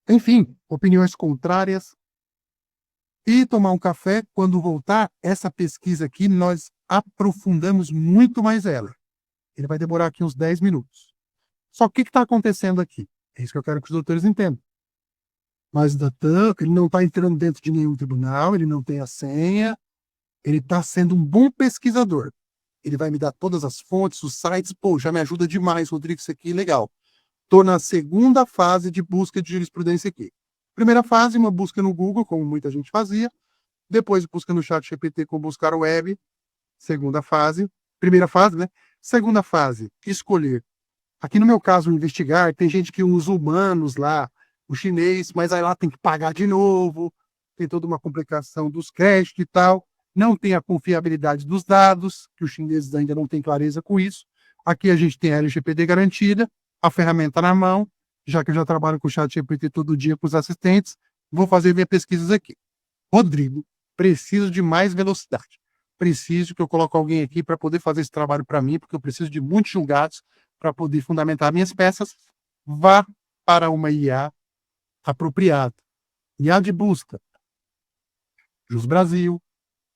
enfim, opiniões contrárias, e tomar um café. Quando voltar, essa pesquisa aqui, nós aprofundamos muito mais ela. Ele vai demorar aqui uns 10 minutos. Só que o que está acontecendo aqui? É isso que eu quero que os doutores entendam. Mas ele não está entrando dentro de nenhum tribunal, ele não tem a senha, ele está sendo um bom pesquisador. Ele vai me dar todas as fontes, os sites. Pô, já me ajuda demais, Rodrigo, isso aqui, legal. Estou na segunda fase de busca de jurisprudência aqui. Primeira fase, uma busca no Google, como muita gente fazia. Depois, busca no ChatGPT com buscar web. Segunda fase. Primeira fase, né? Segunda fase, escolher. Aqui no meu caso, investigar, tem gente que usa humanos lá, o chinês, mas aí lá tem que pagar de novo, tem toda uma complicação dos créditos e tal, não tem a confiabilidade dos dados, que os chineses ainda não têm clareza com isso. Aqui a gente tem a LGPD garantida, a ferramenta na mão, já que eu já trabalho com o ChatGPT todo dia com os assistentes, vou fazer minhas pesquisas aqui. Rodrigo, preciso de mais velocidade. Preciso que eu coloque alguém aqui para poder fazer esse trabalho para mim, porque eu preciso de muitos julgados para poder fundamentar minhas peças. Vá para uma IA apropriada. IA de busca. Jus Brasil,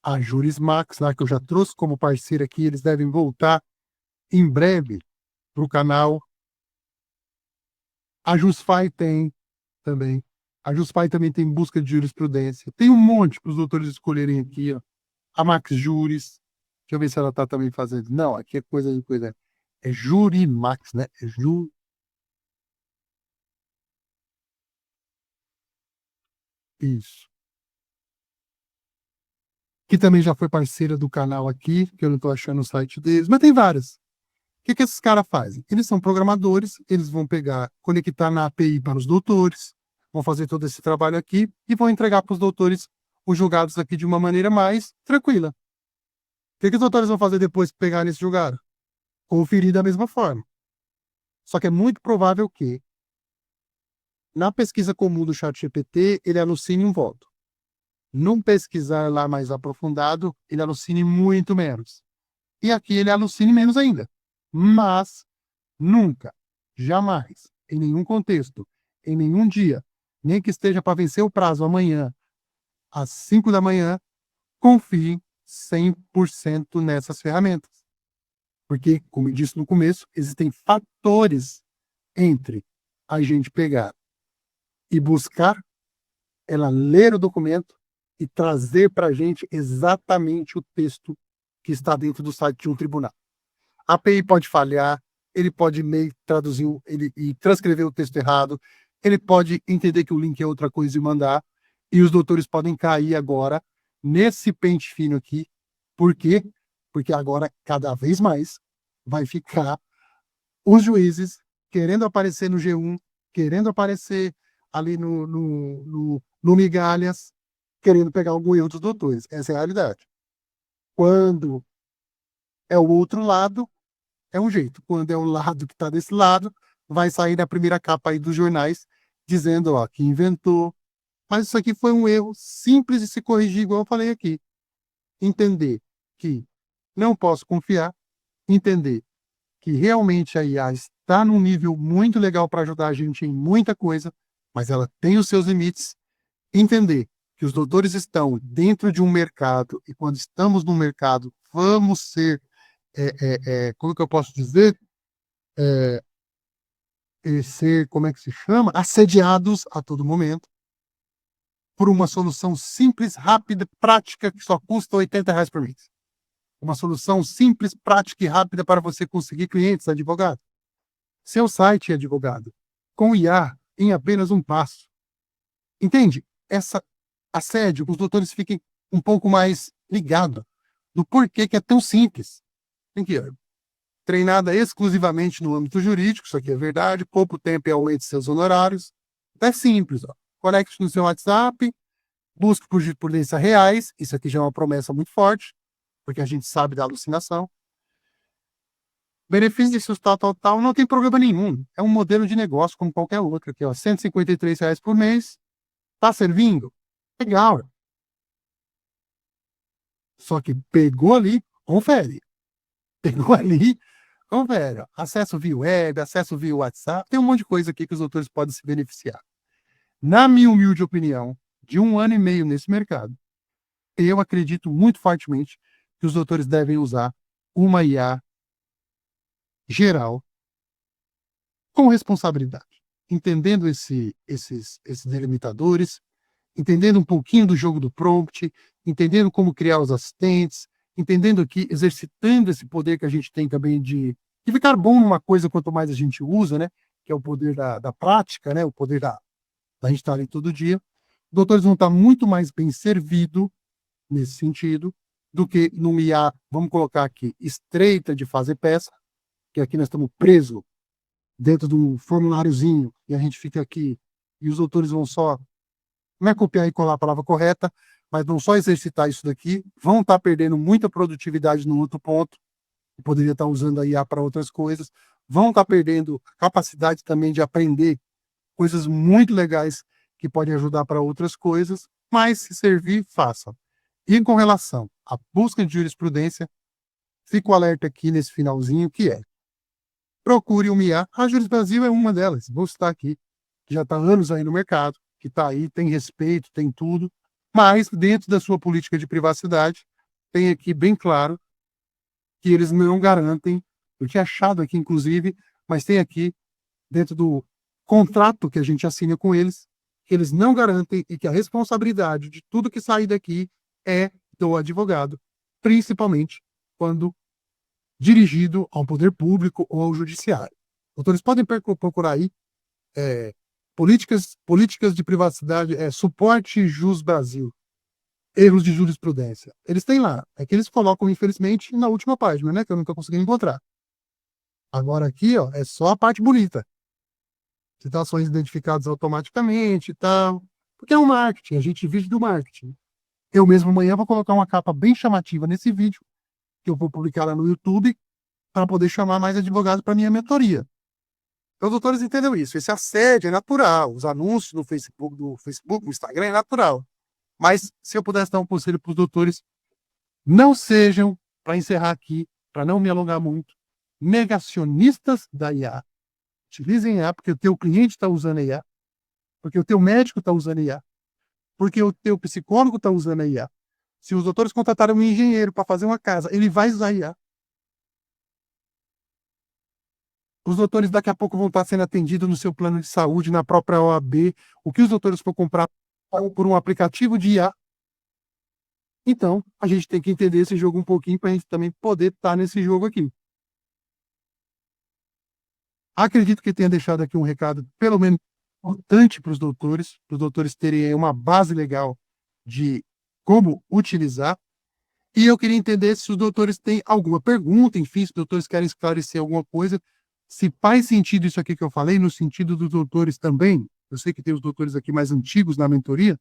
a Jurismax, lá que eu já trouxe como parceiro aqui, eles devem voltar em breve para o canal. A JusFi tem também. A JusFi também tem busca de jurisprudência. Tem um monte para os doutores escolherem aqui, ó. A Max Juris. Deixa eu ver se ela está também fazendo. Não, aqui é coisa de coisa. É Jurimax, né? É Isso. Que também já foi parceira do canal aqui, que eu não estou achando o site deles, mas tem várias. O que esses caras fazem? Eles são programadores, eles vão pegar, conectar na API para os doutores, vão fazer todo esse trabalho aqui e vão entregar para os doutores os julgados aqui de uma maneira mais tranquila. O que os doutores vão fazer depois que pegarem esse julgado? Conferir da mesma forma. Só que é muito provável que, na pesquisa comum do ChatGPT, ele alucine um voto. Num pesquisar lá mais aprofundado, ele alucine muito menos. E aqui ele alucine menos ainda. Mas nunca, jamais, em nenhum contexto, em nenhum dia, nem que esteja para vencer o prazo amanhã, às 5 da manhã, confie 100% nessas ferramentas. Porque, como eu disse no começo, existem fatores entre a gente pegar e buscar, ela ler o documento e trazer para a gente exatamente o texto que está dentro do site de um tribunal. A API pode falhar, ele pode meio traduzir e transcrever o texto errado, ele pode entender que o link é outra coisa e mandar, e os doutores podem cair agora nesse pente fino aqui. Por quê? Porque agora, cada vez mais, vai ficar os juízes querendo aparecer no G1, querendo aparecer ali no Migalhas, querendo pegar algum erro dos doutores. Essa é a realidade. Quando é o outro lado, é um jeito. Quando é o lado que está desse lado, vai sair na primeira capa aí dos jornais, dizendo, ó, que inventou. Mas isso aqui foi um erro simples de se corrigir, igual eu falei aqui. Entender que não posso confiar, entender que realmente a IA está num nível muito legal para ajudar a gente em muita coisa, mas ela tem os seus limites. Entender que os doutores estão dentro de um mercado e quando estamos no mercado, vamos ser, como que eu posso dizer? Ser, como é que se chama? Assediados a todo momento por uma solução simples, rápida, prática, que só custa R$ 80 por mês. Uma solução simples, prática e rápida para você conseguir clientes, advogado. Seu site é advogado. Com IA, em apenas um passo. Entende? Essa assédio, os doutores fiquem um pouco mais ligados do porquê que é tão simples. Tem que treinada exclusivamente no âmbito jurídico, isso aqui é verdade, pouco tempo e aumente seus honorários. É simples, ó. Conecte no seu WhatsApp, busque por jurisprudência reais, isso aqui já é uma promessa muito forte, porque a gente sabe da alucinação. benefícios tal, não tem problema nenhum. É um modelo de negócio como qualquer outro aqui, ó, R$ 153 por mês. Tá servindo? Legal. Só que pegou ali, confere. Pegou ali, confere. Ó. Acesso via web, acesso via WhatsApp, tem um monte de coisa aqui que os autores podem se beneficiar. Na minha humilde opinião, de 1 ano e meio nesse mercado, eu acredito muito fortemente que os doutores devem usar uma IA geral com responsabilidade, entendendo esses delimitadores, entendendo um pouquinho do jogo do prompt, entendendo como criar os assistentes, entendendo aqui, exercitando esse poder que a gente tem também de ficar bom numa coisa quanto mais a gente usa, né? Que é o poder da prática, né? O poder da gente estar ali todo dia. Os doutores vão estar muito mais bem servidos nesse sentido do que numa IA, vamos colocar aqui, estreita de fazer peça, que aqui nós estamos presos dentro de um formuláriozinho e a gente fica aqui e os autores vão só, não é copiar e colar a palavra correta, mas vão só exercitar isso daqui, vão estar perdendo muita produtividade no outro ponto, poderia estar usando a IA para outras coisas, vão estar perdendo capacidade também de aprender coisas muito legais que podem ajudar para outras coisas, mas se servir, façam. E com relação à busca de jurisprudência, fico alerta aqui nesse finalzinho, que é procure uma IA. A Juris Brasil é uma delas, vou citar aqui, que já está há anos aí no mercado, que está aí, tem respeito, tem tudo, mas dentro da sua política de privacidade, tem aqui bem claro que eles não garantem, eu tinha achado aqui, inclusive, mas tem aqui, dentro do contrato que a gente assina com eles, que eles não garantem e que a responsabilidade de tudo que sair daqui é do advogado, principalmente quando dirigido ao poder público ou ao judiciário. Doutores, podem procurar aí políticas de privacidade, suporte Jus Brasil, erros de jurisprudência. Eles têm lá, é que eles colocam, infelizmente, na última página, né, que eu nunca consegui encontrar. Agora aqui, ó, é só a parte bonita. Citações identificadas automaticamente e tal, porque é um marketing, a gente vive do marketing. Eu mesmo amanhã vou colocar uma capa bem chamativa nesse vídeo, que eu vou publicar lá no YouTube, para poder chamar mais advogados para minha mentoria. Então, os doutores entendam isso. Esse assédio é natural. Os anúncios no Facebook, no Instagram é natural. Mas, se eu pudesse dar um conselho para os doutores, não sejam, para encerrar aqui, para não me alongar muito, negacionistas da IA. Utilizem IA porque o teu cliente está usando a IA, porque o teu médico está usando a IA, porque o teu psicólogo está usando a IA. Se os doutores contratarem um engenheiro para fazer uma casa, ele vai usar a IA. Os doutores daqui a pouco vão estar sendo atendidos no seu plano de saúde, na própria OAB. O que os doutores for comprar por um aplicativo de IA. Então, a gente tem que entender esse jogo um pouquinho para a gente também poder estar nesse jogo aqui. Acredito que tenha deixado aqui um recado, pelo menos importante para os doutores terem aí uma base legal de como utilizar. E eu queria entender se os doutores têm alguma pergunta, enfim, se os doutores querem esclarecer alguma coisa, se faz sentido isso aqui que eu falei, no sentido dos doutores também, eu sei que tem os doutores aqui mais antigos na mentoria,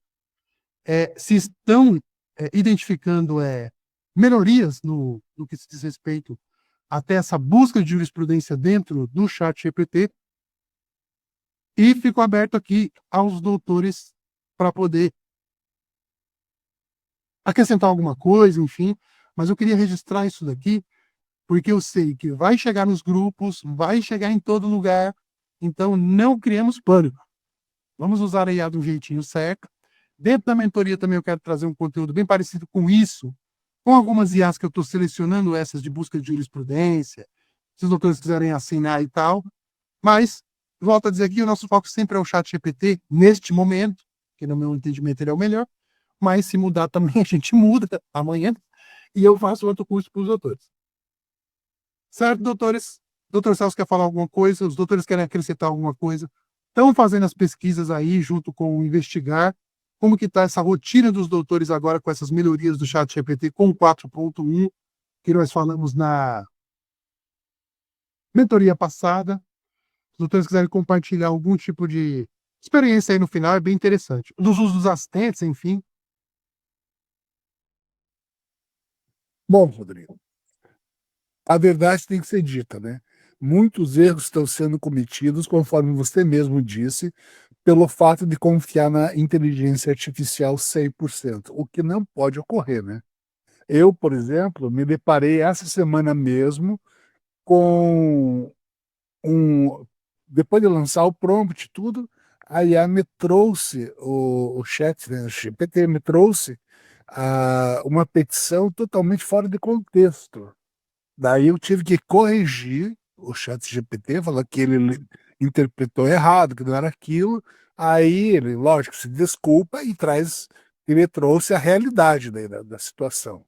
se estão identificando melhorias no que se diz respeito até essa busca de jurisprudência dentro do ChatGPT, e fico aberto aqui aos doutores para poder acrescentar alguma coisa, enfim, mas eu queria registrar isso daqui, porque eu sei que vai chegar nos grupos, vai chegar em todo lugar, então não criemos pânico. Vamos usar a IA do jeitinho certo. Dentro da mentoria também eu quero trazer um conteúdo bem parecido com isso, com algumas IAs que eu estou selecionando, essas de busca de jurisprudência, se os doutores quiserem assinar e tal, mas, volto a dizer aqui, o nosso foco sempre é o ChatGPT, neste momento, que no meu entendimento ele é o melhor, mas se mudar também a gente muda amanhã, e eu faço outro curso para os doutores. Certo, doutores? Doutor Celso quer falar alguma coisa? Os doutores querem acrescentar alguma coisa? Estão fazendo as pesquisas aí, junto com o Investigar. Como que está essa rotina dos doutores agora com essas melhorias do ChatGPT com o 4.1, que nós falamos na mentoria passada? Se os doutores quiserem compartilhar algum tipo de experiência aí no final, é bem interessante. Dos usos dos assistentes, enfim. Bom, Rodrigo, A verdade tem que ser dita, né? Muitos erros estão sendo cometidos, conforme você mesmo disse, pelo fato de confiar na inteligência artificial 100%, o que não pode ocorrer, né? Eu, por exemplo, me deparei essa semana mesmo com um. Depois de lançar o prompt e tudo, a IA me trouxe o chat, né, o GPT me trouxe uma petição totalmente fora de contexto. Daí eu tive que corrigir o chat GPT, falando que ele interpretou errado, que não era aquilo. Aí ele, lógico, se desculpa e traz, ele trouxe a realidade da situação.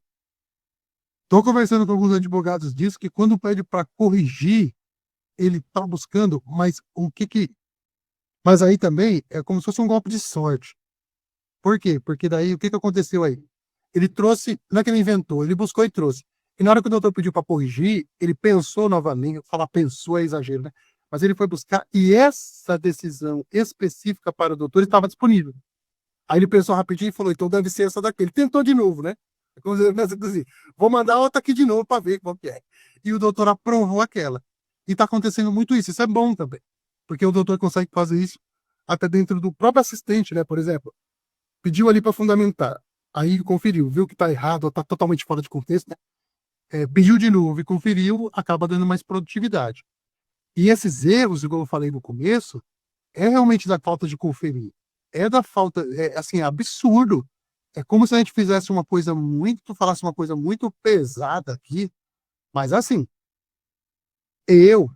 Estou conversando com alguns advogados disso, que quando pede para corrigir, ele está buscando, mas o que que. Mas aí também é como se fosse um golpe de sorte. Por quê? Porque daí o que que aconteceu aí? Ele trouxe, não é que ele inventou, ele buscou e trouxe. E na hora que o doutor pediu para corrigir, ele pensou novamente, falar pensou é exagero, né? Mas ele foi buscar e essa decisão específica para o doutor estava disponível. Aí ele pensou rapidinho e falou, então deve ser essa daqui. Ele tentou de novo, né? É como se ele pensa assim, vou mandar outra aqui de novo para ver qual que é. E o doutor aprovou aquela. E está acontecendo muito isso. Isso é bom também. Porque o doutor consegue fazer isso até dentro do próprio assistente, né? Por exemplo, pediu ali para fundamentar. Aí conferiu, viu que está errado, está totalmente fora de contexto, né? Pediu de novo e conferiu, acaba dando mais produtividade. E esses erros, igual eu falei no começo, é realmente da falta de conferir. É da falta, é assim, é absurdo. É como se a gente fizesse uma coisa muito, falasse uma coisa muito pesada aqui, mas assim, eu,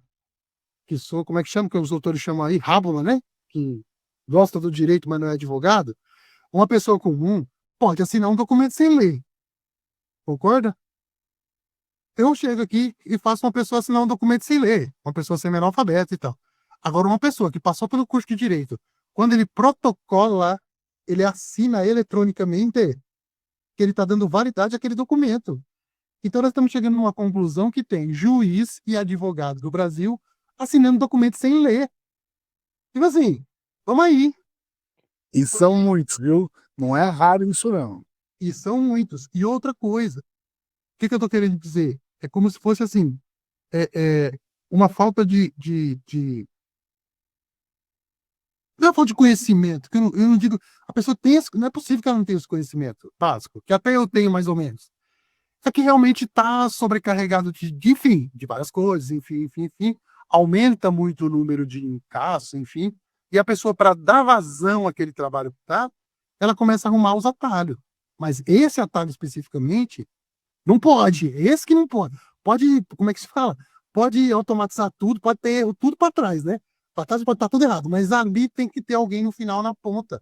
que sou, como é que chama, que os doutores chamam aí, rábula, né? Que gosta do direito, mas não é advogado, uma pessoa comum pode assinar um documento sem ler, concorda? Eu chego aqui e faço uma pessoa assinar um documento sem ler, uma pessoa sem analfabeta e tal. Agora, uma pessoa que passou pelo curso de direito, quando ele protocola, ele assina eletronicamente que ele está dando validade àquele documento. Então, nós estamos chegando numa conclusão que tem juiz e advogado do Brasil assinando documentos sem ler. Tipo assim, vamos aí. E são muitos, viu? Não é raro isso, não. E são muitos. E outra coisa, o que eu estou querendo dizer? É como se fosse assim, é, é uma falta de não é falta de conhecimento, que eu não digo. A pessoa tem esse, não é possível que ela não tenha esse conhecimento básico, que até eu tenho mais ou menos. É que realmente está sobrecarregado enfim, de várias coisas, enfim. Aumenta muito o número de casos, enfim. E a pessoa, para dar vazão àquele trabalho que tá, ela começa a arrumar os atalhos. Mas esse atalho especificamente, não pode. Esse que não pode. Pode, como é que se fala? Pode automatizar tudo, pode ter erro tudo para trás, né? Para trás pode estar tudo errado, mas ali tem que ter alguém no final, na ponta,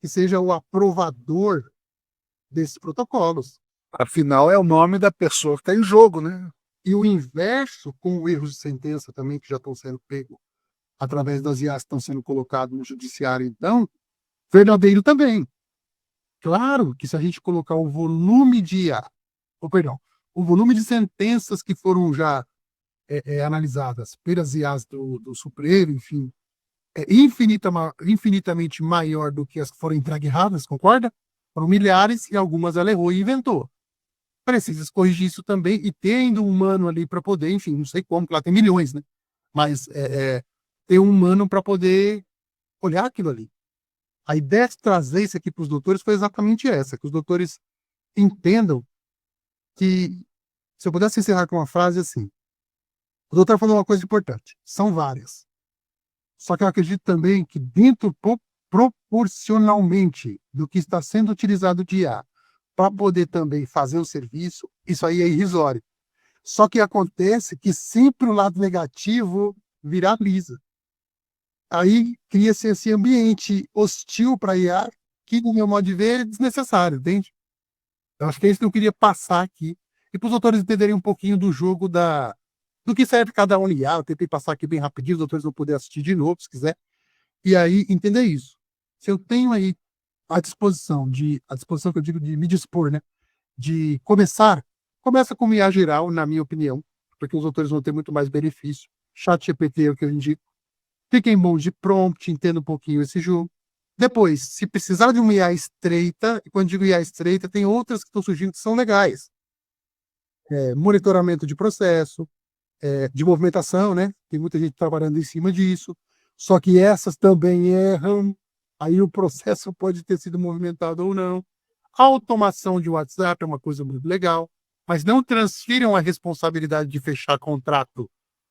que seja o aprovador desses protocolos. Afinal, é o nome da pessoa que está em jogo, né? E o inverso, com erros de sentença também, que já estão sendo pegos através das IAs que estão sendo colocados no judiciário, então, verdadeiro também. Claro que se a gente colocar o volume de IA, ou perdão, o volume de sentenças que foram já analisadas pelas IAs do Supremo, enfim, é infinitamente maior do que as que foram entregues erradas, concorda? Foram milhares e algumas ela errou e inventou. Precisa corrigir isso também e tendo um humano ali para poder, enfim, não sei como, porque lá tem milhões, né? Mas ter um humano para poder olhar aquilo ali. A ideia de trazer isso aqui para os doutores foi exatamente essa, que os doutores entendam que, se eu pudesse encerrar com uma frase assim, o doutor falou uma coisa importante, são várias. Só que eu acredito também que dentro, proporcionalmente do que está sendo utilizado de IA, para poder também fazer o serviço, isso aí é irrisório. Só que acontece que sempre o lado negativo viraliza. Aí cria-se esse ambiente hostil para a IA, que, no meu modo de ver, é desnecessário, entende? Eu acho que é isso que eu queria passar aqui. E para os doutores entenderem um pouquinho do jogo do que serve cada um IA. Eu tentei passar aqui bem rapidinho, os doutores vão poder assistir de novo, se quiser. E aí, entender isso. Se eu tenho aí a disposição que eu digo de me dispor, né? De começar, começa com o IA geral, na minha opinião, porque os autores vão ter muito mais benefício. Chat GPT é o que eu indico. Fiquem bons de prompt, entenda um pouquinho esse jogo. Depois, se precisar de uma IA estreita, e quando digo IA estreita, tem outras que estão surgindo que são legais. monitoramento de processo, de movimentação, né? Tem muita gente trabalhando em cima disso. Só que essas também erram. Aí o processo pode ter sido movimentado ou não. Automação de WhatsApp é uma coisa muito legal, mas não transfiram a responsabilidade de fechar contrato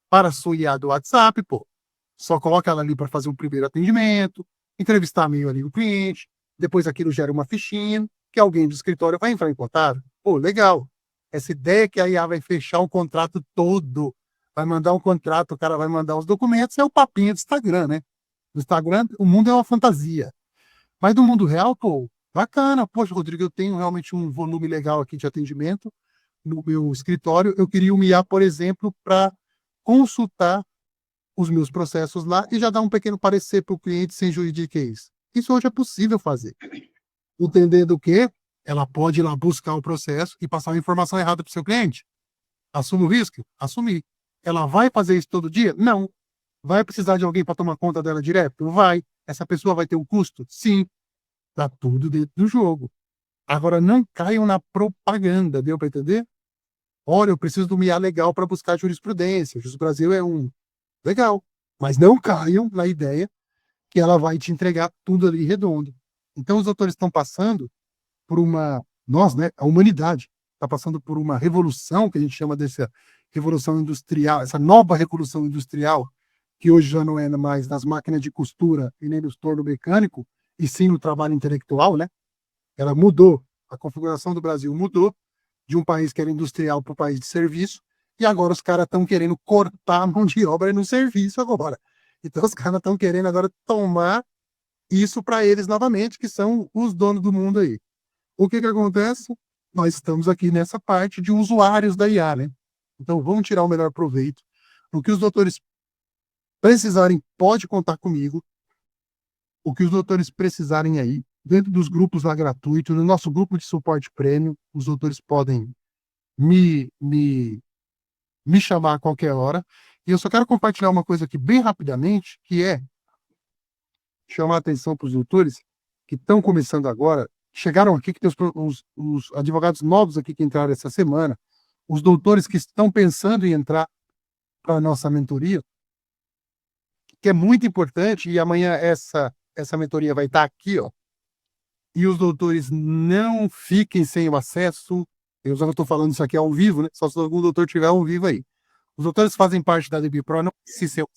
para a sua IA do WhatsApp, pô. Só coloca ela ali para fazer um primeiro atendimento, entrevistar meio ali o cliente, depois aquilo gera uma fichinha, que alguém do escritório vai entrar em contato. Pô, legal. Essa ideia que a IA vai fechar o contrato todo, vai mandar um contrato, o cara vai mandar os documentos, é o papinho do Instagram, né? No Instagram, o mundo é uma fantasia. Mas no mundo real, pô, bacana. Poxa, Rodrigo, eu tenho realmente um volume legal aqui de atendimento no meu escritório. Eu queria uma IA, por exemplo, para consultar os meus processos lá e já dar um pequeno parecer para o cliente sem juridiquês. Isso hoje é possível fazer. Entendendo que ela pode ir lá buscar o processo e passar uma informação errada para o seu cliente. Assume o risco? Assumir. Ela vai fazer isso todo dia? Não. Vai precisar de alguém para tomar conta dela direto? Vai. Essa pessoa vai ter um custo? Sim. Tá tudo dentro do jogo. Agora, não caiam na propaganda, deu para entender? Olha, eu preciso de um IA legal para buscar jurisprudência. O Jus Brasil é um legal. Mas não caiam na ideia que ela vai te entregar tudo ali redondo. Então, os autores estão passando por nós, né, a humanidade, está passando por uma revolução, que a gente chama dessa revolução industrial, essa nova revolução industrial, que hoje já não é mais nas máquinas de costura e nem no torno mecânico, e sim no trabalho intelectual, né? Ela mudou, a configuração do Brasil mudou de um país que era industrial para um país de serviço, e agora os caras estão querendo cortar a mão de obra no serviço agora. Então os caras estão querendo agora tomar isso para eles novamente, que são os donos do mundo aí. O que acontece? Nós estamos aqui nessa parte de usuários da IA, né? Então vamos tirar o melhor proveito. O que os doutores precisarem, pode contar comigo. O que os doutores precisarem aí, dentro dos grupos lá gratuitos, no nosso grupo de suporte prêmio, os doutores podem me, me, me chamar a qualquer hora. E eu só quero compartilhar uma coisa aqui bem rapidamente, que é chamar a atenção para os doutores que estão começando agora, chegaram aqui, que tem os advogados novos aqui que entraram essa semana, os doutores que estão pensando em entrar para a nossa mentoria, que é muito importante, e amanhã essa mentoria vai estar aqui, ó, e os doutores não fiquem sem o acesso. Eu já estou falando isso aqui ao vivo, né? Só se algum doutor tiver ao vivo aí. Os doutores fazem parte da DB Pro, não se seu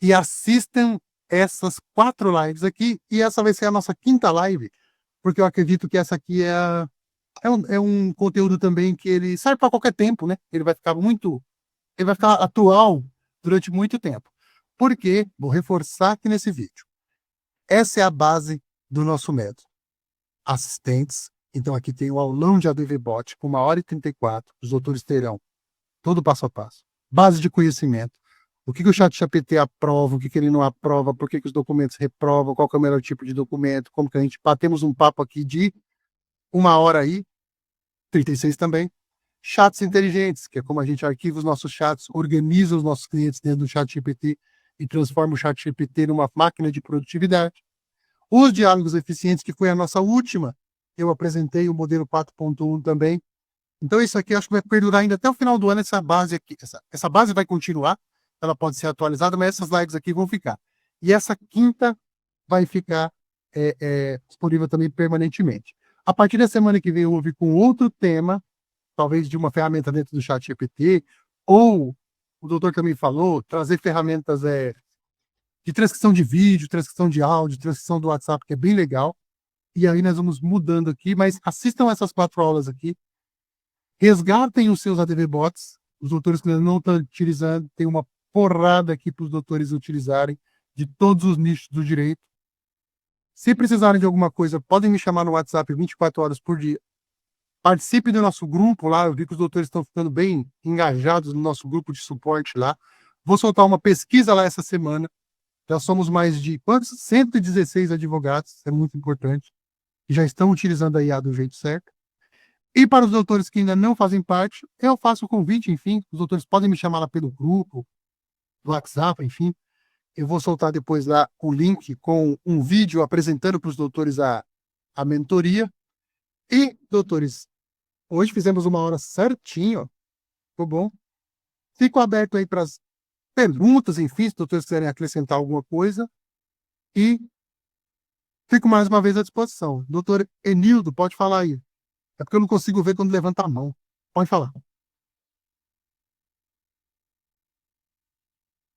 e assistam essas 4 lives aqui, e essa vai ser a nossa 5ª live, porque eu acredito que essa aqui é um conteúdo também que ele serve para qualquer tempo, né? Ele vai ficar atual durante muito tempo. Por quê? Vou reforçar aqui nesse vídeo. Essa é a base do nosso método. Assistentes. Então aqui tem o aulão de ADV Bot com 1h34. Os doutores terão todo passo a passo. Base de conhecimento. O que o ChatGPT aprova, o que ele não aprova, por que os documentos reprovam, qual que é o melhor tipo de documento, como que a gente batemos um papo aqui de 1h aí, 36 também. Chats inteligentes, que é como a gente arquiva os nossos chats, organiza os nossos clientes dentro do ChatGPT e transforma o ChatGPT numa máquina de produtividade. Os diálogos eficientes, que foi a nossa última, eu apresentei o modelo 4.1 também. Então isso aqui eu acho que vai perdurar ainda até o final do ano, essa base aqui. Essa base vai continuar, ela pode ser atualizada, mas essas lives aqui vão ficar. E essa 5ª vai ficar disponível também permanentemente. A partir da semana que vem eu vou vir com outro tema, talvez de uma ferramenta dentro do ChatGPT, ou o doutor também falou, trazer ferramentas de transcrição de vídeo, transcrição de áudio, transcrição do WhatsApp, que é bem legal. E aí nós vamos mudando aqui, mas assistam essas 4 aulas aqui. Resgatem os seus ADV Bots, os doutores que não estão utilizando, tem uma porrada aqui para os doutores utilizarem, de todos os nichos do direito. Se precisarem de alguma coisa, podem me chamar no WhatsApp 24 horas por dia. Participe do nosso grupo lá, eu vi que os doutores estão ficando bem engajados no nosso grupo de suporte lá. Vou soltar uma pesquisa lá essa semana. Já somos mais de quantos? 116 advogados, é muito importante, que já estão utilizando a IA do jeito certo. E para os doutores que ainda não fazem parte, eu faço o convite, enfim, os doutores podem me chamar lá pelo grupo, do WhatsApp, enfim. Eu vou soltar depois lá o link com um vídeo apresentando para os doutores a mentoria. E, doutores, Hoje fizemos 1 hora certinho. Ficou bom. Fico aberto aí para as perguntas, enfim, se os doutores quiserem acrescentar alguma coisa. E fico mais uma vez à disposição. Doutor Enildo, pode falar aí. É porque eu não consigo ver quando levanta a mão. Pode falar.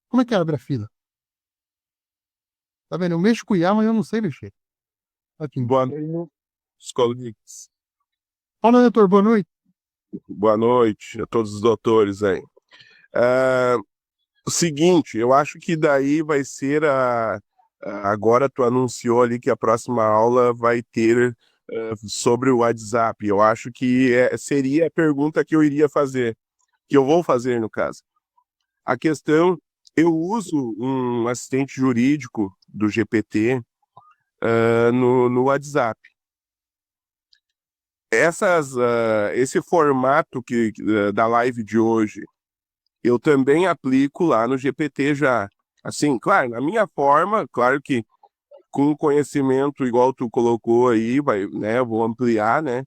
Como é que abre a fila? Tá vendo? Eu mexo com o IA, mas eu não sei mexer. Aqui. Boa noite, os colegas. Fala, doutor, boa noite. Boa noite a todos os doutores aí. O seguinte, eu acho que daí vai ser agora tu anunciou ali que a próxima aula vai ter sobre o WhatsApp. Eu acho que seria a pergunta que eu iria fazer, que eu vou fazer no caso. A questão, eu uso um assistente jurídico do GPT no WhatsApp. Esse formato da live de hoje, eu também aplico lá no GPT já. Assim, claro, na minha forma, claro que com conhecimento igual tu colocou aí, né, eu vou ampliar, né?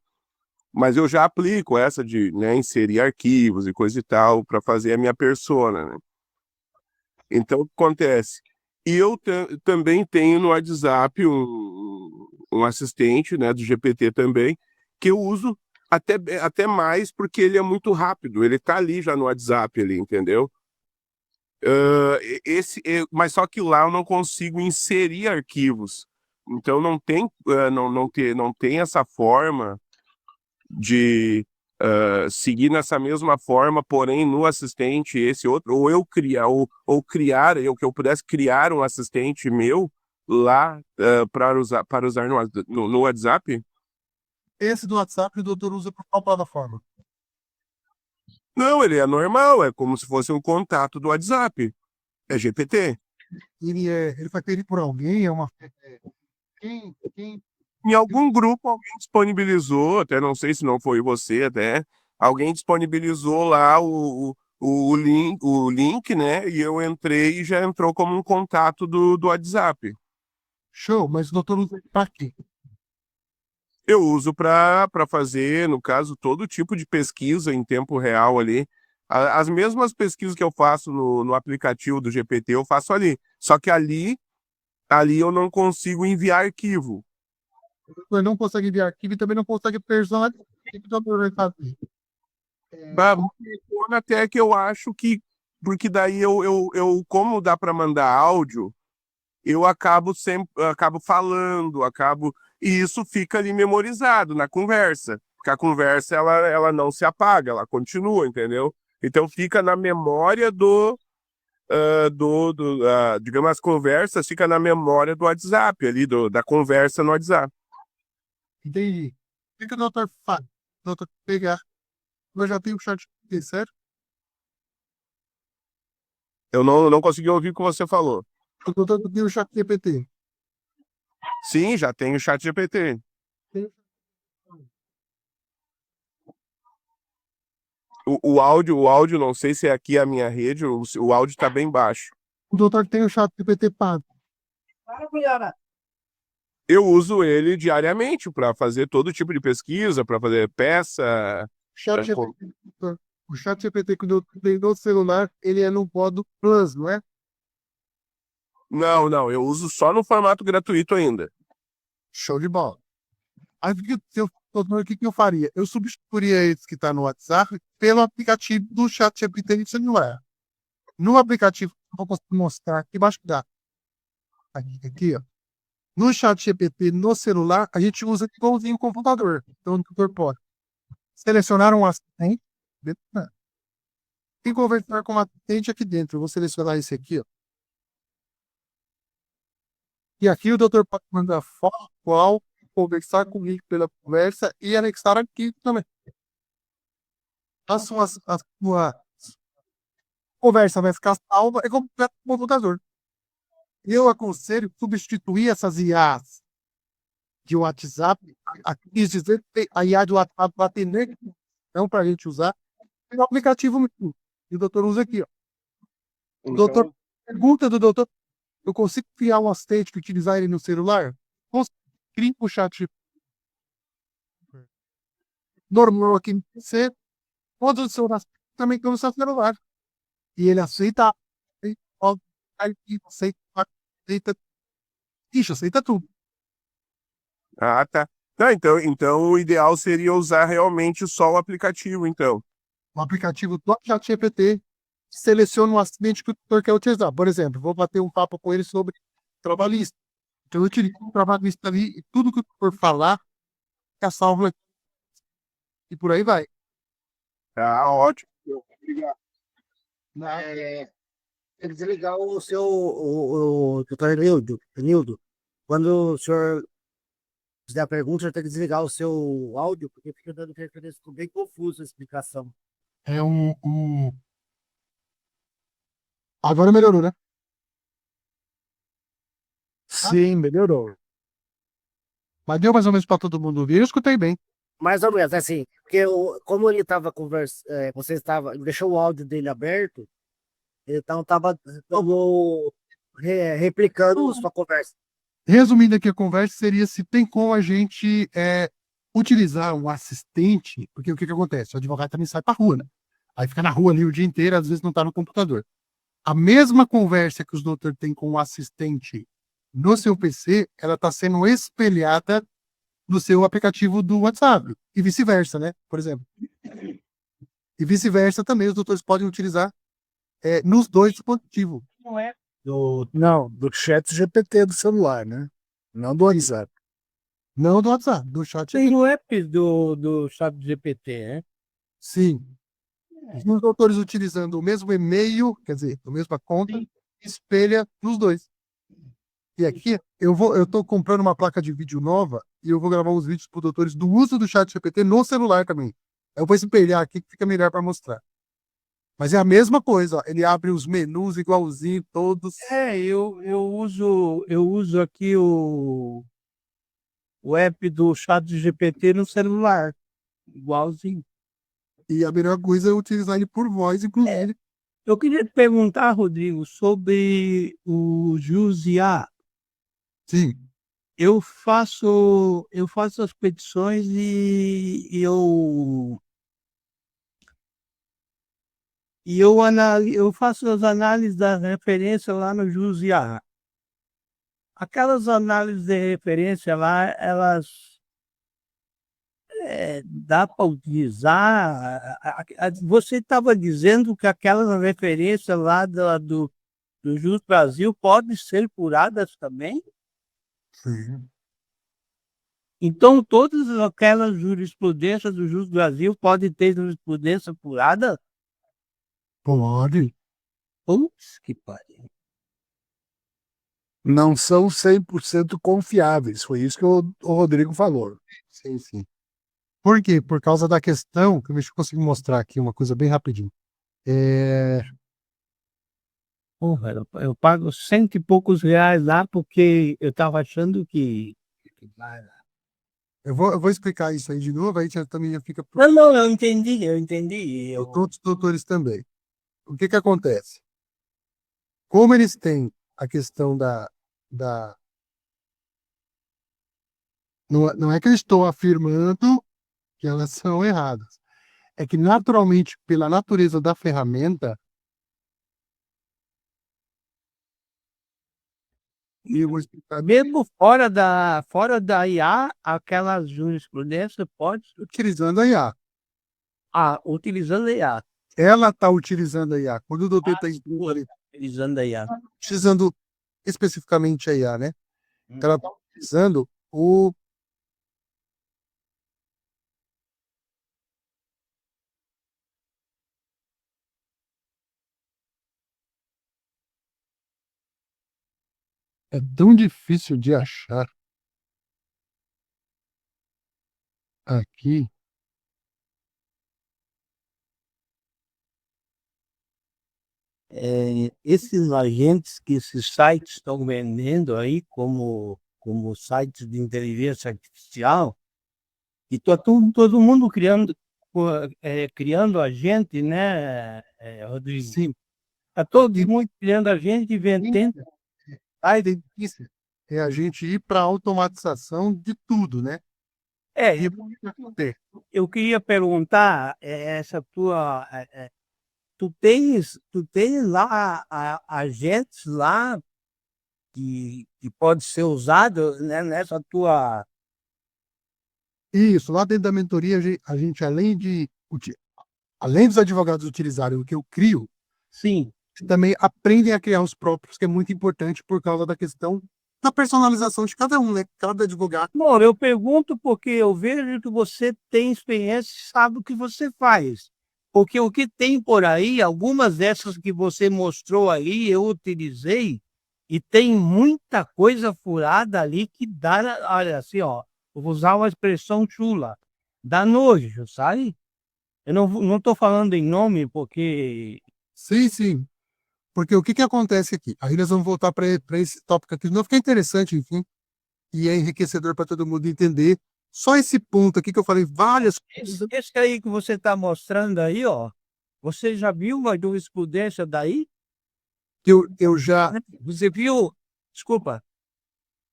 Mas eu já aplico essa de, né, inserir arquivos e coisa e tal para fazer a minha persona, né? Então, o que acontece? E eu também tenho no WhatsApp um assistente, né, do GPT também, que eu uso até mais porque ele é muito rápido. Ele está ali já no WhatsApp, ali, entendeu? Mas só que lá eu não consigo inserir arquivos. Então não tem essa forma de seguir nessa mesma forma, porém no assistente esse outro, ou eu criar, ou criar, que eu pudesse criar um assistente meu lá para usar no WhatsApp? Esse do WhatsApp o doutor usa por qual plataforma? Não, ele é normal, é como se fosse um contato do WhatsApp. É GPT. Ele foi feito por alguém? É uma. Quem? Em algum grupo alguém disponibilizou, até não sei se não foi você, até alguém disponibilizou lá o link, né? E eu entrei e já entrou como um contato do WhatsApp. Show, mas o doutor usa pra quê? Eu uso para fazer, no caso, todo tipo de pesquisa em tempo real ali. As mesmas pesquisas que eu faço no aplicativo do GPT, eu faço ali. Só que ali eu não consigo enviar arquivo. O doutor não consegue enviar arquivo e também não consegue personalizar. O que o doutor vai fazer? Funciona até que eu acho que, porque daí como dá para mandar áudio, eu acabo falando, e isso fica ali memorizado na conversa, porque a conversa ela não se apaga, ela continua, entendeu? Então fica na memória digamos, as conversas fica na memória do WhatsApp ali, da conversa no WhatsApp. Entendi. O que o doutor faz? O doutor pegar. Eu já tenho o chat GPT, certo? Eu não consegui ouvir o que você falou. O doutor tem o chat GPT. Sim, já tenho o chat GPT. O áudio, não sei se é aqui a minha rede, o áudio está bem baixo. O doutor tem o chat GPT pago. Eu uso ele diariamente para fazer todo tipo de pesquisa, para fazer peça. Chat GPT, o chat GPT que o doutor tem no celular, ele é no modo Plus, não é? Não, eu uso só no formato gratuito ainda. Show de bola. Aí, doutor, o que eu faria? Eu substituiria esse que está no WhatsApp pelo aplicativo do chat GPT no celular. No aplicativo, eu vou conseguir mostrar aqui embaixo da. Aqui, ó. No chat GPT, no celular, a gente usa igualzinho o computador. Então, o doutor pode selecionar um assistente e conversar com o assistente aqui dentro. Eu vou selecionar esse aqui, ó. E aqui o doutor pode mandar foto, qual, conversar comigo pela conversa e anexar aqui também. A sua conversa vai ficar salva e completa o computador. Eu aconselho substituir essas IAs de WhatsApp, quis dizer, a IA do WhatsApp para atender, não para a gente usar, no aplicativo mesmo. E o doutor usa aqui, ó. O doutor, pergunta do doutor, eu consigo criar um assistente e utilizar ele no celular? Cria o chat. normal aqui no PC, todos os seus também estão no seu celular. E ele aceita, aceita, ixi, aceita tudo. Ah, tá. Tá, então o ideal seria usar realmente só o aplicativo, então. O aplicativo do ChatGPT seleciona um assistente que o tutor quer utilizar. Por exemplo, vou bater um papo com ele sobre trabalhista. Então eu utilizo o trabalhista ali e tudo que o tutor falar é salvo aqui. E por aí vai. Ah, ótimo. É, tem que desligar o seu o doutor Nildo. Quando o senhor fizer a pergunta, o senhor tem que desligar o seu áudio, porque fica dando interferência, ficou bem confuso a explicação. É um... Agora melhorou, né? Sim, melhorou. Mas deu mais ou menos para todo mundo ouvir. Eu escutei bem. Mais ou menos, assim, porque como ele estava conversando, você estava, deixou o áudio dele aberto, então estava replicando sua conversa. Resumindo aqui a conversa, seria se tem como a gente utilizar um assistente, porque o que acontece? O advogado também sai para rua, né? Aí fica na rua ali o dia inteiro, às vezes não está no computador. A mesma conversa que os doutores têm com o assistente no seu PC, ela está sendo espelhada no seu aplicativo do WhatsApp. E vice-versa, né? Por exemplo. E vice-versa também, os doutores podem utilizar nos dois dispositivos. Do chat GPT do celular, né? Não do WhatsApp. Não do WhatsApp, do chat. Tem no app do chat GPT, né? Sim. Os doutores utilizando o mesmo e-mail, quer dizer, a mesma conta, espelha nos dois. E aqui, eu tô comprando uma placa de vídeo nova e eu vou gravar uns vídeos para os doutores do uso do chat GPT no celular também. Eu vou espelhar aqui que fica melhor para mostrar. Mas é a mesma coisa, ó. Ele abre os menus igualzinho, todos. Eu uso aqui o app do chat GPT no celular, igualzinho. E a melhor coisa é utilizar ele por voz, inclusive. Eu queria te perguntar, Rodrigo, sobre o Jusiá. Sim. Eu faço as petições e eu faço as análises da referência lá no Jusiá. Aquelas análises de referência lá, elas dá para utilizar. Você estava dizendo que aquelas referências lá do Jus Brasil podem ser curadas também? Sim. Então, todas aquelas jurisprudências do Jus Brasil podem ter jurisprudência curada? Pode. Putz, que pariu. Não são 100% confiáveis. Foi isso que o Rodrigo falou. Sim, sim. Por quê? Por causa da questão, que eu consigo mostrar aqui uma coisa bem rapidinho. Porra, eu pago cento e poucos reais lá porque eu estava achando que... Eu vou explicar isso aí de novo, aí também já fica Não, eu entendi. para outros doutores também. O que acontece? Como eles têm a questão não é que eu estou afirmando que elas são erradas. É que naturalmente, pela natureza da ferramenta, e eu vou explicar Mesmo fora da IA, aquela jurisprudência pode... utilizando a IA. utilizando a IA. Ela está utilizando a IA. Quando o doutor está Utilizando a IA. utilizando especificamente a IA, né? Ela está utilizando o é tão difícil de achar aqui. Esses agentes que esses sites estão vendendo aí como sites de inteligência artificial, e todo mundo criando agente, né, Rodrigo? Sim. Está todo mundo criando agente e vendendo. A ideia é a gente ir para a automatização de tudo, né? É, E eu queria perguntar, essa tua, tu tens lá agentes lá que pode ser usado, né, nessa tua. isso, lá dentro da mentoria, a gente além dos advogados utilizarem o que eu crio, Sim. também aprendem a criar os próprios, que é muito importante por causa da questão da personalização de cada um, né? Cada advogado. Bom, eu pergunto porque eu vejo que você tem experiência e sabe o que você faz. Porque o que tem por aí, algumas dessas que você mostrou aí, eu utilizei, e tem muita coisa furada ali que dá, olha assim, ó, eu vou usar uma expressão chula, dá nojo, sabe? Eu não estou falando em nome porque. Sim, sim. Porque o que que acontece aqui? Aí nós vamos voltar para esse tópico aqui de novo, que é interessante, enfim, e é enriquecedor para todo mundo entender. Só esse ponto aqui que eu falei várias coisas. Esse aí que você está mostrando aí, ó, você já viu uma jurisprudência daí? Que eu já, Você viu, desculpa,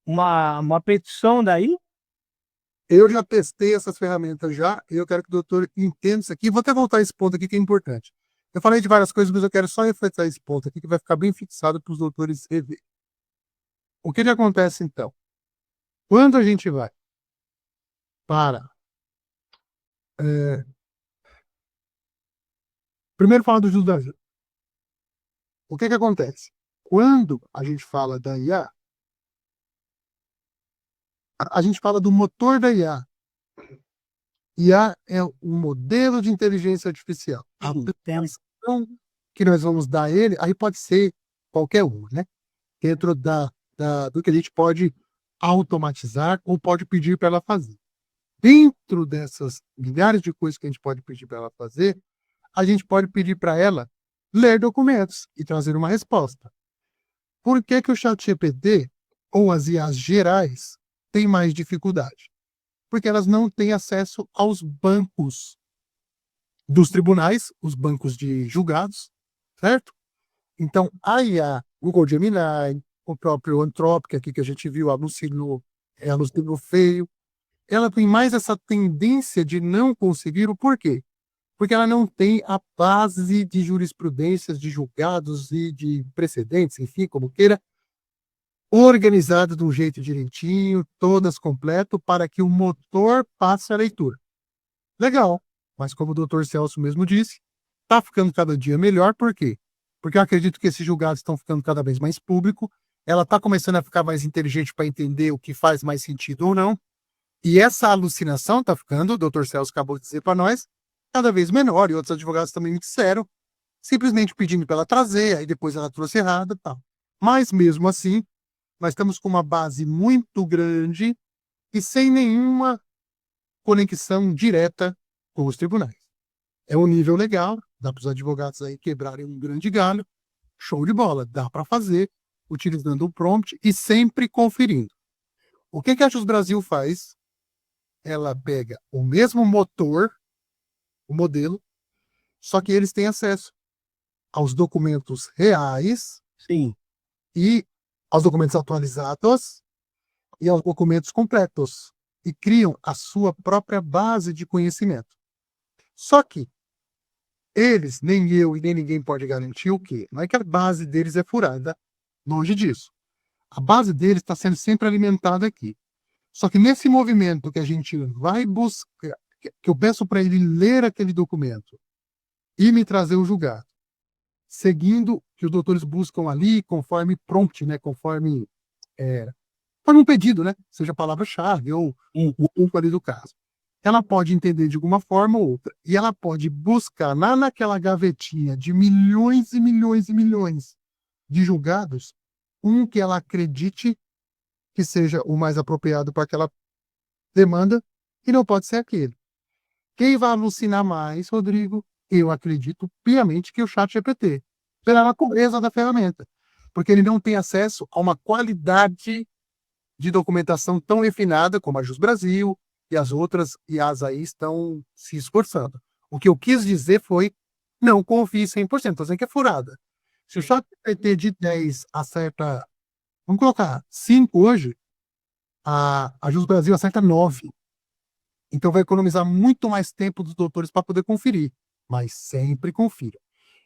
uma petição daí? eu já testei essas ferramentas já, e eu quero que o doutor entenda isso aqui. Vou até voltar a esse ponto aqui que é importante. Eu falei de várias coisas, mas eu quero só refletir esse ponto aqui que vai ficar bem fixado para os doutores rever. O que que acontece então? Quando a gente vai para primeiro falar do juros da vida. O que que acontece? Quando a gente fala da IA, a gente fala do motor da IA. IA é um modelo de inteligência artificial. A aplicação que nós vamos dar a ele, aí pode ser qualquer uma, né? Dentro do que a gente pode automatizar ou pode pedir para ela fazer. Dentro dessas milhares de coisas que a gente pode pedir para ela fazer, a gente pode pedir para ela ler documentos e trazer uma resposta. Por que que o ChatGPT ou as IAs gerais têm mais dificuldade? Porque elas não têm acesso aos bancos dos tribunais, os bancos de julgados, certo? Então, a IA, Google Gemini, o próprio Anthropic aqui que a gente viu, alucinou feio, ela tem mais essa tendência de não conseguir. O porquê? Porque ela não tem a base de jurisprudências, de julgados e de precedentes, enfim, como queira, organizada de um jeito direitinho, todas completo, para que o motor passe a leitura. Legal, mas como o doutor Celso mesmo disse, está ficando cada dia melhor, por quê? Porque eu acredito que esses julgados estão ficando cada vez mais público, ela está começando a ficar mais inteligente para entender o que faz mais sentido ou não, e essa alucinação está ficando, o doutor Celso acabou de dizer para nós, cada vez menor, e outros advogados também me disseram, simplesmente pedindo para ela trazer, aí depois ela trouxe errado e tal. Mas mesmo assim, nós estamos com uma base muito grande e sem nenhuma conexão direta com os tribunais. É um nível legal, dá para os advogados aí quebrarem um grande galho, show de bola, dá para fazer, utilizando o prompt e sempre conferindo. O que a Jus Brasil faz? Ela pega o mesmo motor, o modelo, só que eles têm acesso aos documentos reais Sim. e aos documentos atualizados e aos documentos completos e criam a sua própria base de conhecimento. Só que eles, nem eu e nem ninguém pode garantir o quê? Não é que a base deles é furada, longe disso. A base deles está sendo sempre alimentada aqui. Só que nesse movimento que a gente vai buscar, que eu peço para ele ler aquele documento e me trazer o julgado, seguindo que os doutores buscam ali, conforme prompt, né? Conforme um pedido, né? Seja a palavra-chave ou o ponto ali do caso. Ela pode entender de alguma forma ou outra. E ela pode buscar lá naquela gavetinha de milhões e milhões e milhões de julgados, um que ela acredite que seja o mais apropriado para aquela demanda, e não pode ser aquele. Quem vai alucinar mais, Rodrigo, eu acredito piamente que o ChatGPT, pela natureza da ferramenta, porque ele não tem acesso a uma qualidade de documentação tão refinada como a Jus Brasil e as outras IAs aí estão se esforçando. O que eu quis dizer foi, não confie 100%, estou dizendo que é furada. Se o ChatGPT de 10 acerta, vamos colocar 5 hoje, a Jus Brasil acerta 9. Então vai economizar muito mais tempo dos doutores para poder conferir, mas sempre confira.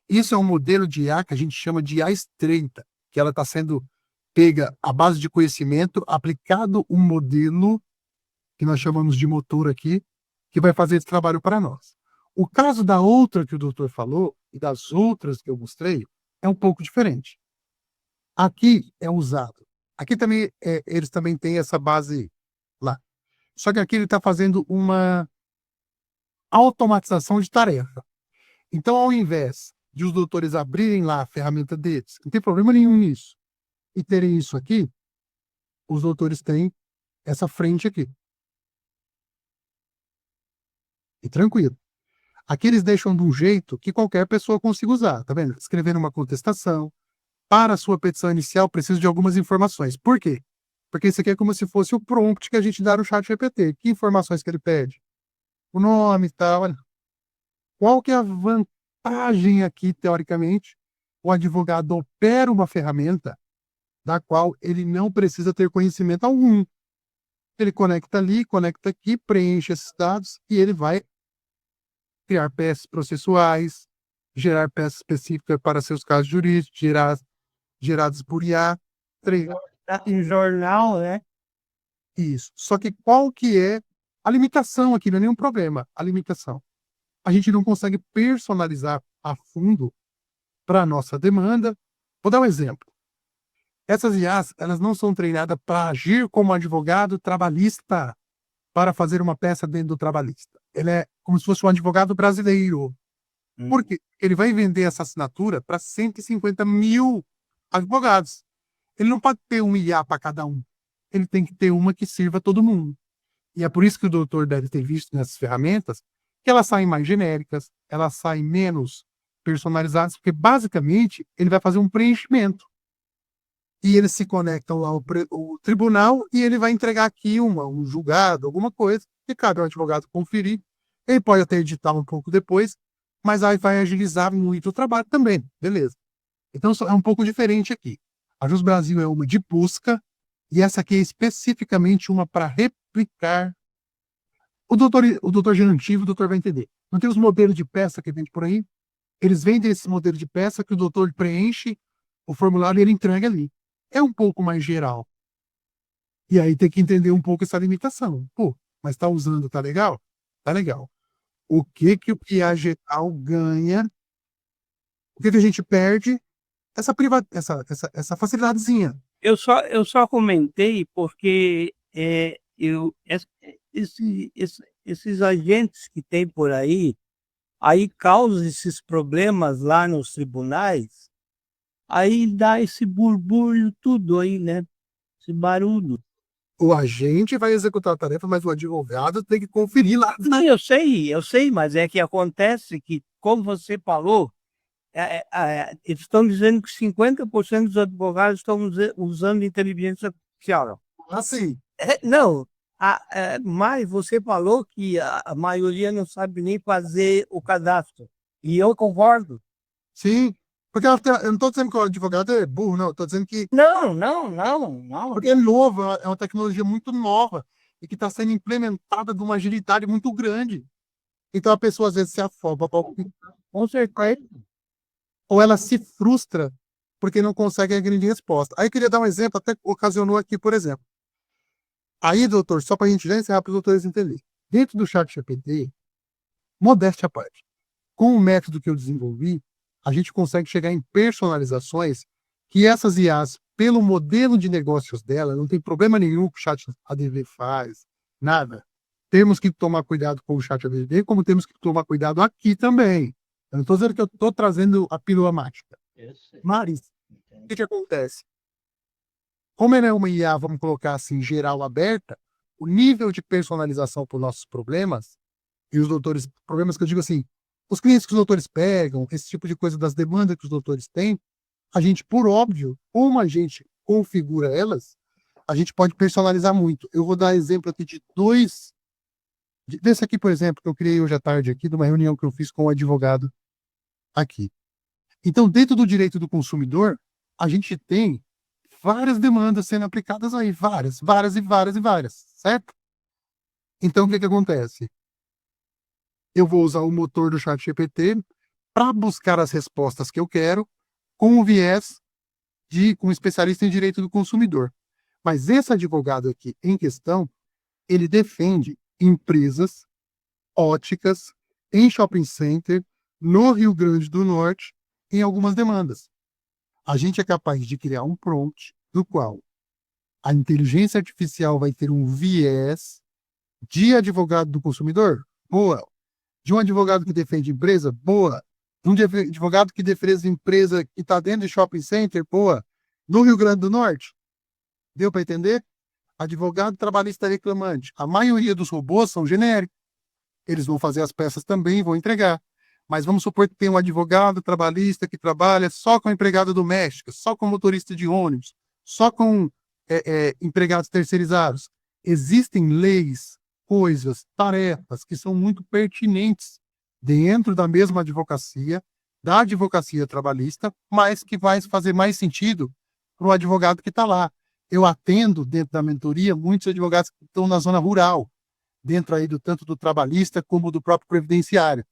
Isso é um modelo de IA que a gente chama de IA estreita, que ela está sendo pega à base de conhecimento, aplicado um modelo que nós chamamos de motor aqui, que vai fazer esse trabalho para nós. O caso da outra que o doutor falou e das outras que eu mostrei é um pouco diferente. Aqui é usado. Aqui também eles também têm essa base lá. Só que aqui ele está fazendo uma automatização de tarefa. Então, ao invés de os doutores abrirem lá a ferramenta deles, não tem problema nenhum nisso, e terem isso aqui, os doutores têm essa frente aqui. E tranquilo. Aqui eles deixam de um jeito que qualquer pessoa consiga usar, tá vendo? Escrevendo uma contestação. Para a sua petição inicial, preciso de algumas informações. Por quê? Porque isso aqui é como se fosse o prompt que a gente dá no chat GPT. Que informações que ele pede? O nome e tal. Olha. Qual que é a vantagem aqui, teoricamente? O advogado opera uma ferramenta da qual ele não precisa ter conhecimento algum. Ele conecta ali, conecta aqui, preenche esses dados e ele vai criar peças processuais, gerar peças específicas para seus casos jurídicos, gerados por IA. Em jornal, né? Isso. Só que qual que é a limitação aqui? Não é nenhum problema. A limitação. A gente não consegue personalizar a fundo para a nossa demanda. Vou dar um exemplo. Essas IAs, elas não são treinadas para agir como advogado trabalhista para fazer uma peça dentro do trabalhista. Ele é como se fosse um advogado brasileiro. Por quê? Ele vai vender essa assinatura para 150 mil advogados. Ele não pode ter um IA para cada um. Ele tem que ter uma que sirva a todo mundo. E é por isso que o doutor deve ter visto nessas ferramentas que elas saem mais genéricas, elas saem menos personalizadas, porque basicamente ele vai fazer um preenchimento. E eles se conectam lá ao tribunal e ele vai entregar aqui um julgado, alguma coisa, que cabe ao advogado conferir. Ele pode até editar um pouco depois, mas aí vai agilizar muito o trabalho também, beleza. Então é um pouco diferente aqui. A Jus Brasil é uma de busca e essa aqui é especificamente uma para replicar. O doutor gerentivo, o doutor vai entender. Não tem os modelos de peça que vende por aí? Eles vendem esse modelo de peça que o doutor preenche o formulário e ele entrega ali. É um pouco mais geral. E aí tem que entender um pouco essa limitação. Pô, mas tá usando, tá legal? Tá legal. O que que o IA geral ganha? O que que a gente perde? Essa facilidadezinha. Eu só comentei porque esses agentes que tem por aí causam esses problemas lá nos tribunais, aí dá esse burbúrio tudo aí, né? Esse barulho. O agente vai executar a tarefa, mas o advogado tem que conferir lá. Não, eu sei, mas é que acontece que, como você falou, eles estão dizendo que 50% dos advogados estão usando inteligência artificial. Assim. Não, mas você falou que a maioria não sabe nem fazer o cadastro. E eu concordo. Sim. Porque eu não estou dizendo que o advogado é burro, não. Estou dizendo que. Não. Porque é novo, é uma tecnologia muito nova e que está sendo implementada de uma agilidade muito grande. Então a pessoa às vezes se afoba, Com certeza. ou ela se frustra porque não consegue a grande resposta. Aí eu queria dar um exemplo, até ocasionou aqui, por exemplo. Aí, doutor, só para a gente já encerrar para os doutores entenderem. Dentro do chat GPT, modéstia à parte, com o método que eu desenvolvi, a gente consegue chegar em personalizações que essas IAs, pelo modelo de negócios dela, não tem problema nenhum que o chat ADV faz, nada. Temos que tomar cuidado com o chat ADV, como temos que tomar cuidado aqui também. Eu não estou dizendo que eu estou trazendo a pílula mágica. Mas, o que acontece? Como ela é uma IA, vamos colocar assim, geral aberta, o nível de personalização para os nossos problemas, e os doutores, problemas que eu digo assim, os clientes que os doutores pegam, esse tipo de coisa das demandas que os doutores têm, a gente, por óbvio, como a gente configura elas, a gente pode personalizar muito. Eu vou dar exemplo aqui de dois, desse aqui, por exemplo, que eu criei hoje à tarde aqui, de uma reunião que eu fiz com um advogado aqui. Então, dentro do direito do consumidor, a gente tem várias demandas sendo aplicadas aí, várias, certo? Então, o que acontece? Eu vou usar o motor do ChatGPT para buscar as respostas que eu quero com o viés com um especialista em direito do consumidor. Mas esse advogado aqui em questão, ele defende empresas óticas em shopping center no Rio Grande do Norte em algumas demandas. A gente é capaz de criar um prompt do qual a inteligência artificial vai ter um viés de advogado do consumidor? Boa. De um advogado que defende empresa? Boa. De um advogado que defende empresa que está dentro de shopping center? Boa. No Rio Grande do Norte? Deu para entender? Advogado trabalhista reclamante. A maioria dos robôs são genéricos. Eles vão fazer as peças também e vão entregar. Mas vamos supor que tem um advogado trabalhista que trabalha só com empregada doméstica, só com motorista de ônibus, só com empregados terceirizados. Existem leis, coisas, tarefas que são muito pertinentes dentro da mesma advocacia, da advocacia trabalhista, mas que vai fazer mais sentido para o advogado que está lá. Eu atendo, dentro da mentoria, muitos advogados que estão na zona rural, dentro aí tanto do trabalhista como do próprio previdenciário.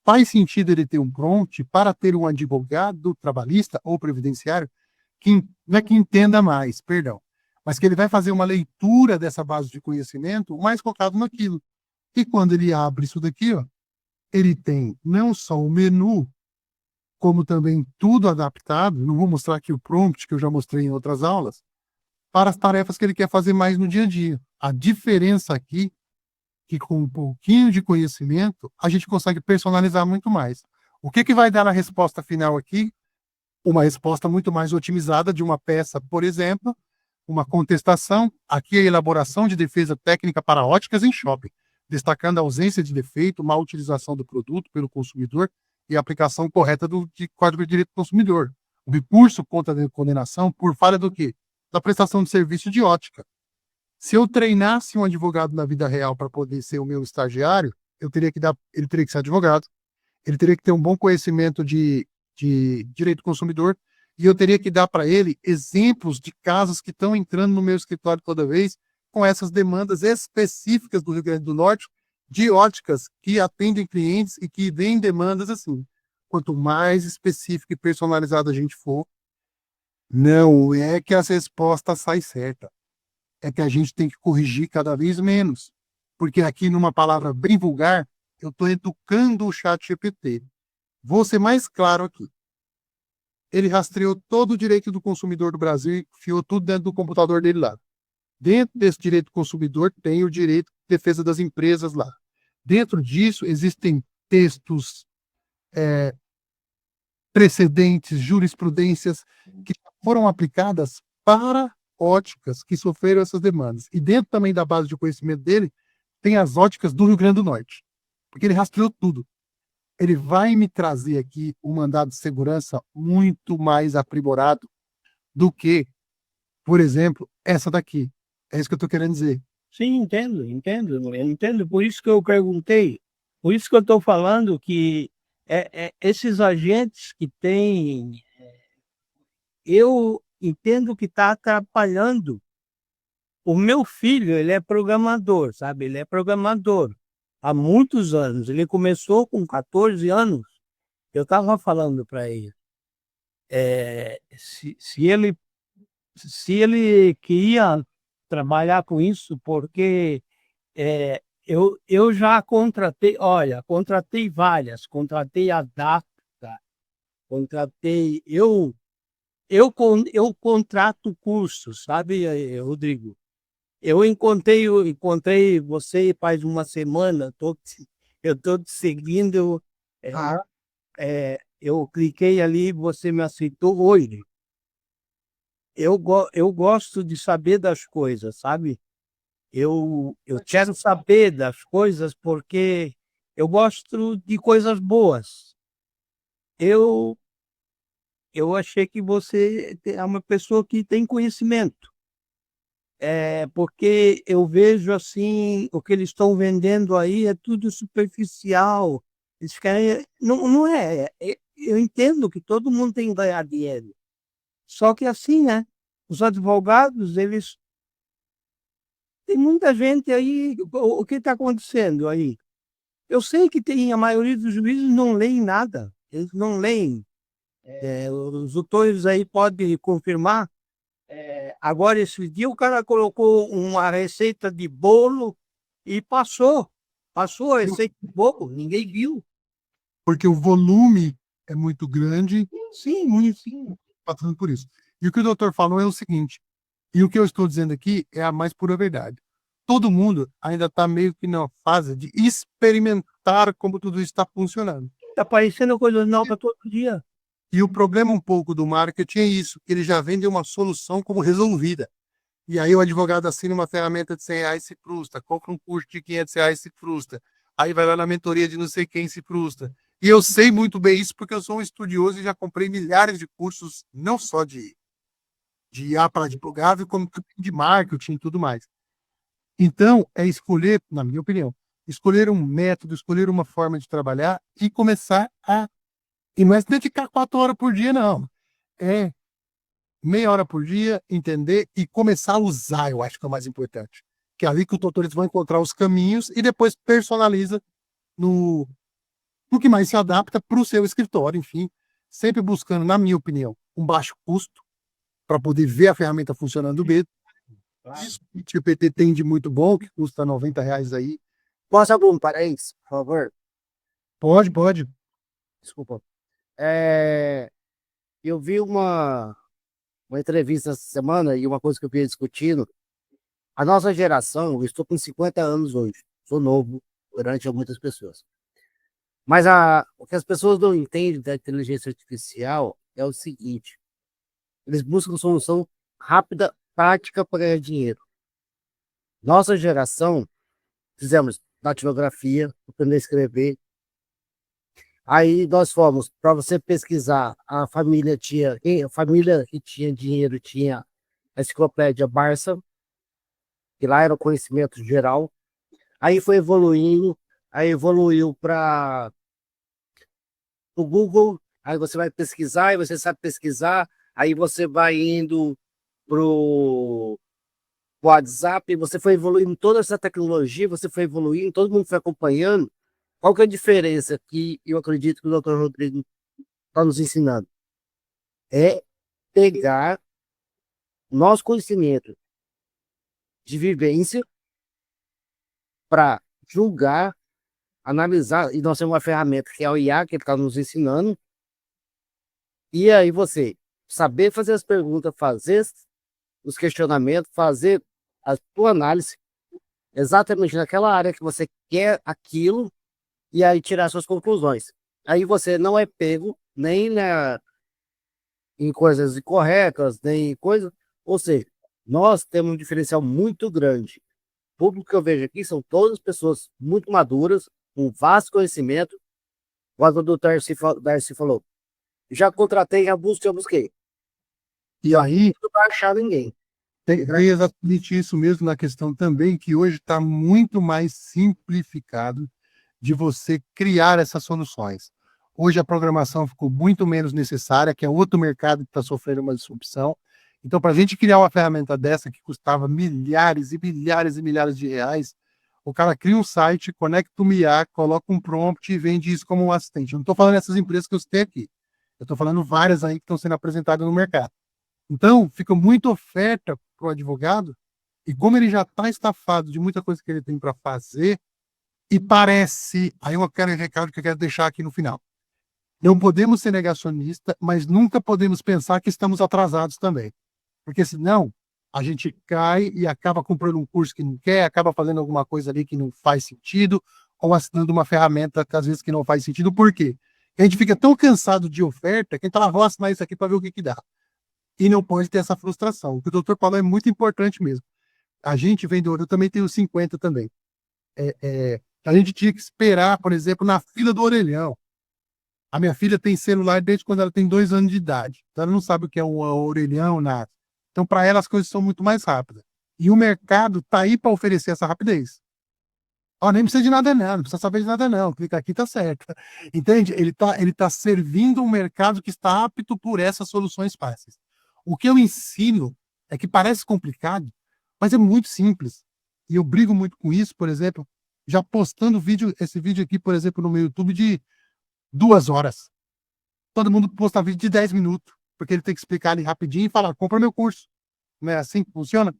Faz sentido ele ter um prompt para ter um advogado trabalhista ou previdenciário que não é que entenda mais, perdão, mas que ele vai fazer uma leitura dessa base de conhecimento mais focado naquilo. E quando ele abre isso daqui, ó, ele tem não só o menu, como também tudo adaptado, não vou mostrar aqui o prompt, que eu já mostrei em outras aulas, para as tarefas que ele quer fazer mais no dia a dia. A diferença aqui que com um pouquinho de conhecimento, a gente consegue personalizar muito mais. O que vai dar na resposta final aqui? Uma resposta muito mais otimizada de uma peça, por exemplo, uma contestação, aqui a elaboração de defesa técnica para óticas em shopping, destacando a ausência de defeito, má utilização do produto pelo consumidor e a aplicação correta do Código de Direito do Consumidor. O recurso contra a condenação por falha do quê? Da prestação de serviço de ótica. Se eu treinasse um advogado na vida real para poder ser o meu estagiário, ele teria que ser advogado, ele teria que ter um bom conhecimento de direito do consumidor, e eu teria que dar para ele exemplos de casos que estão entrando no meu escritório toda vez, com essas demandas específicas do Rio Grande do Norte, de óticas que atendem clientes e que vêm demandas assim. Quanto mais específico e personalizado a gente for, não é que as respostas saem certas. É que a gente tem que corrigir cada vez menos. Porque aqui, numa palavra bem vulgar, eu estou educando o ChatGPT. Vou ser mais claro aqui. Ele rastreou todo o direito do consumidor do Brasil e enfiou tudo dentro do computador dele lá. Dentro desse direito do consumidor tem o direito de defesa das empresas lá. Dentro disso existem textos, precedentes, jurisprudências que foram aplicadas para óticas que sofreram essas demandas. E dentro também da base de conhecimento dele, tem as óticas do Rio Grande do Norte. Porque ele rastreou tudo. Ele vai me trazer aqui um mandado de segurança muito mais aprimorado do que, por exemplo, essa daqui. É isso que eu estou querendo dizer. Sim, entendo. Por isso que eu perguntei, por isso que eu estou falando que esses agentes que têm, eu entendo que está atrapalhando. O meu filho, ele é programador, sabe? Ele é programador há muitos anos. Ele começou com 14 anos. Eu estava falando para ele, se ele queria trabalhar com isso, porque eu já contratei várias, contratei a Data, eu contrato cursos, sabe, Rodrigo? Eu encontrei você faz uma semana, eu estou te seguindo, eu cliquei ali, você me aceitou hoje. Eu gosto de saber das coisas, sabe? Eu quero saber das coisas porque eu gosto de coisas boas. Eu achei que você é uma pessoa que tem conhecimento. Porque eu vejo assim, o que eles estão vendendo aí é tudo superficial. Eles querem, não é. Eu entendo que todo mundo tem que ganhar dinheiro. Só que assim, né? Os advogados, eles tem muita gente aí, o que está acontecendo aí? Eu sei que tem, a maioria dos juízes não leem nada, eles não leem. Os doutores aí podem confirmar. Agora, esse dia, o cara colocou uma receita de bolo e passou. Passou a receita de bolo, ninguém viu. Porque o volume é muito grande, Sim, muito sim. passando por isso. E o que o doutor falou é o seguinte, e o que eu estou dizendo aqui é a mais pura verdade. Todo mundo ainda está meio que na fase de experimentar como tudo isso está funcionando. Tá aparecendo coisa nova todo dia. E o problema um pouco do marketing é isso, que ele já vende uma solução como resolvida. E aí o advogado assina uma ferramenta de R$ 100 e se frustra, compra um curso de R$ 500 e se frustra, aí vai lá na mentoria de não sei quem e se frustra. E eu sei muito bem isso porque eu sou um estudioso e já comprei milhares de cursos, não só de IA para advogado, como de marketing e tudo mais. Então, é escolher, na minha opinião, escolher um método, escolher uma forma de trabalhar e começar a... E não é se dedicar 4 horas por dia, não. É meia hora por dia, entender e começar a usar, eu acho que é o mais importante. Que é ali que os doutores vão encontrar os caminhos e depois personaliza no que mais se adapta para o seu escritório, enfim. Sempre buscando, na minha opinião, um baixo custo para poder ver a ferramenta funcionando bem. Isso que o GPT tem de muito bom, que custa R$ 90 aí. Posso abrir um parênteses, por favor? Pode. Desculpa. Eu vi uma entrevista essa semana e uma coisa que eu vinha discutindo. A nossa geração, eu estou com 50 anos hoje, sou novo perante a muitas pessoas. Mas o que as pessoas não entendem da inteligência artificial é o seguinte: eles buscam solução rápida, prática para ganhar dinheiro. Nossa geração, fizemos datilografia, aprender a escrever. Aí nós fomos, para você pesquisar, a família que tinha dinheiro tinha a enciclopédia Barça, que lá era o conhecimento geral. Aí foi evoluindo, aí evoluiu para o Google, aí você vai pesquisar, e você sabe pesquisar, aí você vai indo pro WhatsApp, você foi evoluindo toda essa tecnologia, você foi evoluindo, todo mundo foi acompanhando. Qual que é a diferença que eu acredito que o Dr. Rodrigo está nos ensinando? É pegar nosso conhecimento de vivência para julgar, analisar, e nós temos uma ferramenta que é o IA, que ele está nos ensinando, e aí você saber fazer as perguntas, fazer os questionamentos, fazer a sua análise exatamente naquela área que você quer aquilo, e aí tirar suas conclusões. Aí você não é pego nem em coisas incorretas, nem em coisas. Ou seja, nós temos um diferencial muito grande. O público que eu vejo aqui são todas pessoas muito maduras, com vasto conhecimento. Quando o doutor Darcy falou, já contratei, já busquei. E aí, Não vai achar ninguém. é exatamente isso mesmo na questão também, que hoje está muito mais simplificado de você criar essas soluções. Hoje a programação ficou muito menos necessária, que é outro mercado que está sofrendo uma disrupção. Então, para a gente criar uma ferramenta dessa que custava milhares e milhares e milhares de reais, o cara cria um site, conecta o IA, coloca um prompt e vende isso como um assistente. Eu não estou falando dessas empresas que eu citei aqui. Eu estou falando várias aí que estão sendo apresentadas no mercado. Então, fica muita oferta para o advogado, e como ele já está estafado de muita coisa que ele tem para fazer, e parece, aí eu quero um recado que eu quero deixar aqui no final. Não podemos ser negacionistas, mas nunca podemos pensar que estamos atrasados também. Porque senão a gente cai e acaba comprando um curso que não quer, acaba fazendo alguma coisa ali que não faz sentido, ou assinando uma ferramenta que às vezes que não faz sentido. Por quê? A gente fica tão cansado de oferta que a gente fala, vou assinar isso aqui para ver o que dá. E não pode ter essa frustração. O que o doutor falou é muito importante mesmo. A gente, vendedor, eu também tenho 50 também. A gente tinha que esperar, por exemplo, na fila do orelhão. A minha filha tem celular desde quando ela tem 2 anos de idade. Então ela não sabe o que é um orelhão, nada. Então, para ela, as coisas são muito mais rápidas. E o mercado está aí para oferecer essa rapidez. Nem precisa de nada, não precisa saber de nada, não. Clica aqui, tá certo. Entende? Ele tá servindo um mercado que está apto por essas soluções fáceis. O que eu ensino é que parece complicado, mas é muito simples. E eu brigo muito com isso, por exemplo, já postando esse vídeo aqui, por exemplo, no meu YouTube de 2 horas. Todo mundo posta vídeo de 10 minutos, porque ele tem que explicar ali rapidinho e falar, compra meu curso. Não é assim que funciona?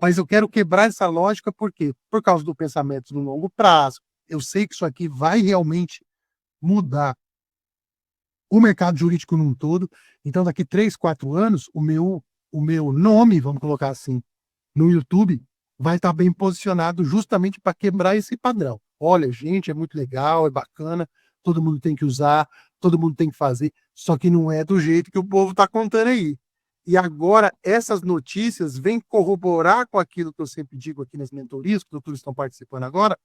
Mas eu quero quebrar essa lógica, por quê? Por causa do pensamento no longo prazo. Eu sei que isso aqui vai realmente mudar o mercado jurídico num todo. Então, daqui 3, 4 anos, o meu nome, vamos colocar assim, no YouTube, vai estar bem posicionado justamente para quebrar esse padrão. Olha, gente, é muito legal, é bacana, todo mundo tem que usar, todo mundo tem que fazer, só que não é do jeito que o povo está contando aí. E agora, essas notícias vêm corroborar com aquilo que eu sempre digo aqui nas mentorias, que os doutores estão participando agora,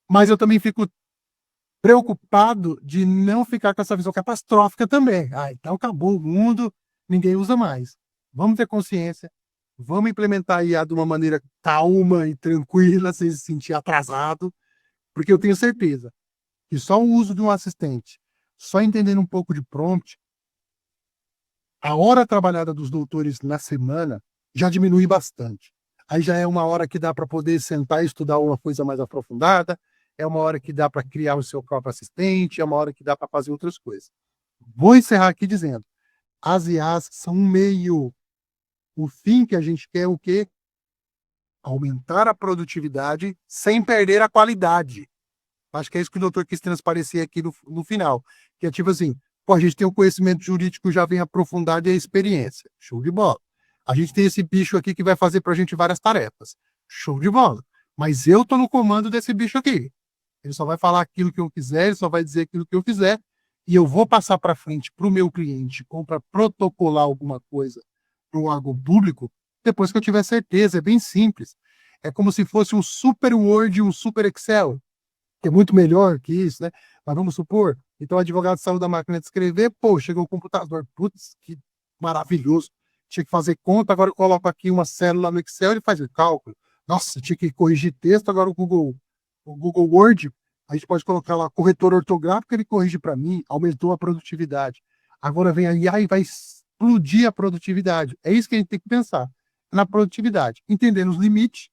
mas eu também fico preocupado de não ficar com essa visão catastrófica também. Ah, então acabou o mundo, ninguém usa mais. Vamos ter consciência, vamos implementar a IA de uma maneira calma e tranquila, sem se sentir atrasado, porque eu tenho certeza que só o uso de um assistente, só entendendo um pouco de prompt, a hora trabalhada dos doutores na semana já diminui bastante. Aí já é uma hora que dá para poder sentar e estudar uma coisa mais aprofundada, é uma hora que dá para criar o seu próprio assistente, é uma hora que dá para fazer outras coisas. Vou encerrar aqui dizendo, as IAs são um meio. O fim que a gente quer é o quê? Aumentar a produtividade sem perder a qualidade. Acho que é isso que o doutor quis transparecer aqui no final. Que é tipo assim, pô, a gente tem o conhecimento jurídico já bem aprofundado e a experiência. Show de bola. A gente tem esse bicho aqui que vai fazer pra gente várias tarefas. Show de bola. Mas eu tô no comando desse bicho aqui. Ele só vai falar aquilo que eu quiser, ele só vai dizer aquilo que eu quiser, e eu vou passar para frente para o meu cliente ou para protocolar alguma coisa para um órgão público depois que eu tiver certeza. É bem simples. É como se fosse um super Word e um super Excel, que é muito melhor que isso, né? Mas vamos supor, então o advogado saiu da máquina de escrever, pô, chegou o computador, putz, que maravilhoso. Tinha que fazer conta, agora eu coloco aqui uma célula no Excel, ele faz o cálculo. Nossa, tinha que corrigir texto, agora o Google Word, a gente pode colocar lá corretor ortográfico, ele corrige para mim, aumentou a produtividade. Agora vem a IA e vai explodir a produtividade. É isso que a gente tem que pensar, na produtividade, entendendo os limites,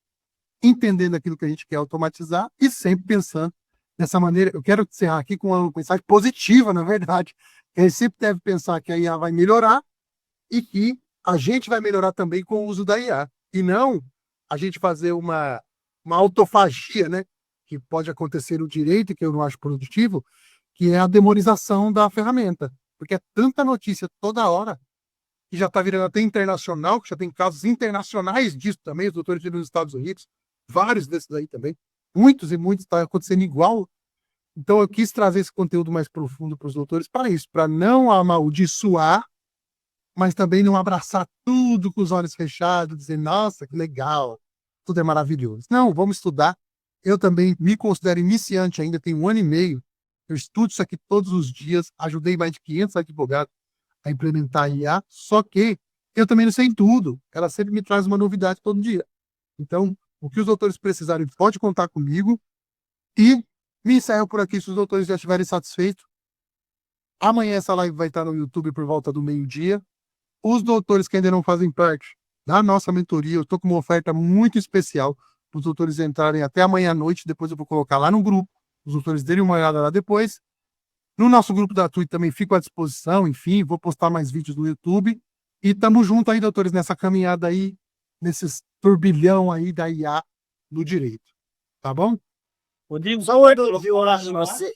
entendendo aquilo que a gente quer automatizar e sempre pensando dessa maneira. Eu quero encerrar aqui com uma mensagem positiva, na verdade. A gente sempre deve pensar que a IA vai melhorar e que a gente vai melhorar também com o uso da IA. E não a gente fazer uma autofagia, né? Que pode acontecer no direito, que eu não acho produtivo, que é a demonização da ferramenta. Porque é tanta notícia toda hora, que já está virando até internacional, que já tem casos internacionais disso também, os doutores nos Estados Unidos, vários desses aí também, muitos e muitos está acontecendo igual. Então eu quis trazer esse conteúdo mais profundo para os doutores para isso, para não amaldiçoar, mas também não abraçar tudo com os olhos fechados, dizer, nossa, que legal, tudo é maravilhoso. Não, vamos estudar. Eu também me considero iniciante ainda, tenho 1 ano e meio. Eu estudo isso aqui todos os dias, ajudei mais de 500 advogados a implementar a IA, só que eu também não sei tudo. Ela sempre me traz uma novidade todo dia. Então, o que os doutores precisarem, pode contar comigo. E me encerro por aqui, se os doutores já estiverem satisfeitos. Amanhã essa live vai estar no YouTube por volta do meio-dia. Os doutores que ainda não fazem parte da nossa mentoria, eu estou com uma oferta muito especial para os doutores entrarem até amanhã à noite, depois eu vou colocar lá no grupo, os doutores derem uma olhada lá depois. No nosso grupo da Twitch também fico à disposição, enfim, vou postar mais vídeos no YouTube. E estamos juntos aí, doutores, nessa caminhada aí, nesses turbilhão aí da IA no direito. Tá bom? Rodrigo, Só um elogio lá em você.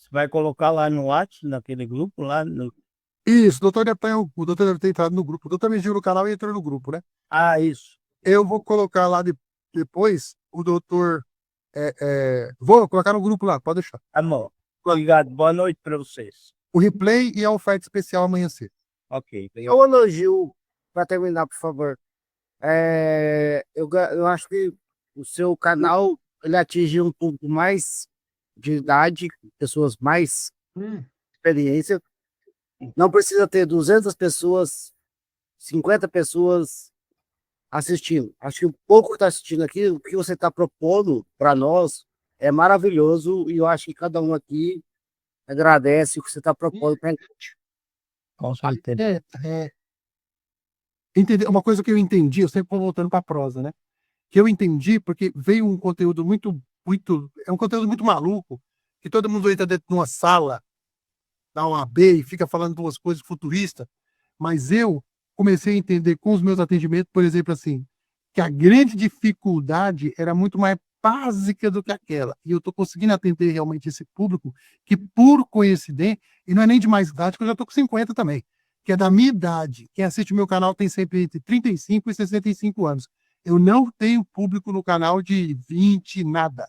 você vai colocar lá no WhatsApp, naquele grupo lá. Isso, o doutor deve ter entrado no grupo. O doutor me viu no canal e entrou no grupo, né? Ah, isso. Eu vou colocar lá depois o doutor. Vou colocar no grupo lá, pode deixar. Tá bom. Obrigado. Boa noite para vocês. O replay e a oferta especial amanhã cedo. Ok. Só um elogio para terminar, por favor. Eu acho que o seu canal ele atinge um público mais de idade, pessoas mais experiência. Não precisa ter 200 pessoas, 50 pessoas assistindo. Acho que o pouco que está assistindo aqui, o que você está propondo para nós é maravilhoso e eu acho que cada um aqui agradece o que você está propondo para a gente. Com certeza. Entender uma coisa que eu entendi, eu sempre vou voltando para a prosa, né? Que eu entendi porque veio um conteúdo é um conteúdo muito maluco, que todo mundo entra dentro de uma sala da OAB e fica falando duas coisas futuristas, mas eu comecei a entender com os meus atendimentos, por exemplo, assim, que a grande dificuldade era muito mais básica do que aquela. E eu estou conseguindo atender realmente esse público que, por coincidência, e não é nem de mais idade, porque eu já estou com 50 também, que é da minha idade. Quem assiste o meu canal tem sempre entre 35 e 65 anos. Eu não tenho público no canal de 20, nada.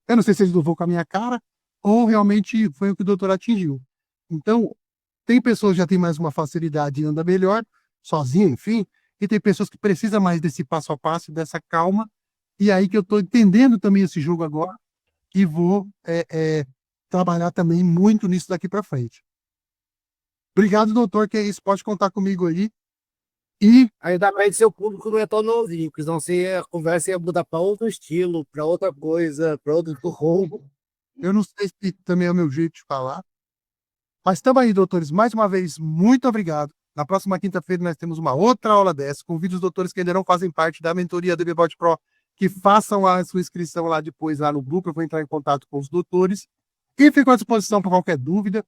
Eu não sei se eles não vão com a minha cara ou realmente foi o que o doutor atingiu. Então, tem pessoas que já têm mais uma facilidade e anda melhor, sozinho, enfim, e tem pessoas que precisam mais desse passo a passo, dessa calma, e aí que eu estou entendendo também esse jogo agora e vou trabalhar também muito nisso daqui para frente. Obrigado, doutor, que é isso, pode contar comigo aí. E Ainda bem que seu público não é tão novinho, porque senão a conversa ia mudar para outro estilo, para outra coisa, para outro rumo. eu não sei se também é o meu jeito de falar, mas estamos aí, doutores, mais uma vez, muito obrigado. Na próxima quinta-feira nós temos uma outra aula dessa. Convido os doutores que ainda não fazem parte da mentoria do BBOT Pro que façam a sua inscrição lá depois, lá no grupo. Eu vou entrar em contato com os doutores e fico à disposição para qualquer dúvida.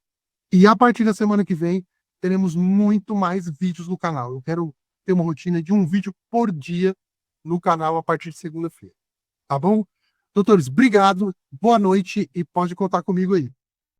E a partir da semana que vem, teremos muito mais vídeos no canal. Eu quero ter uma rotina de um vídeo por dia no canal a partir de segunda-feira. Tá bom? Doutores, obrigado, boa noite e pode contar comigo aí.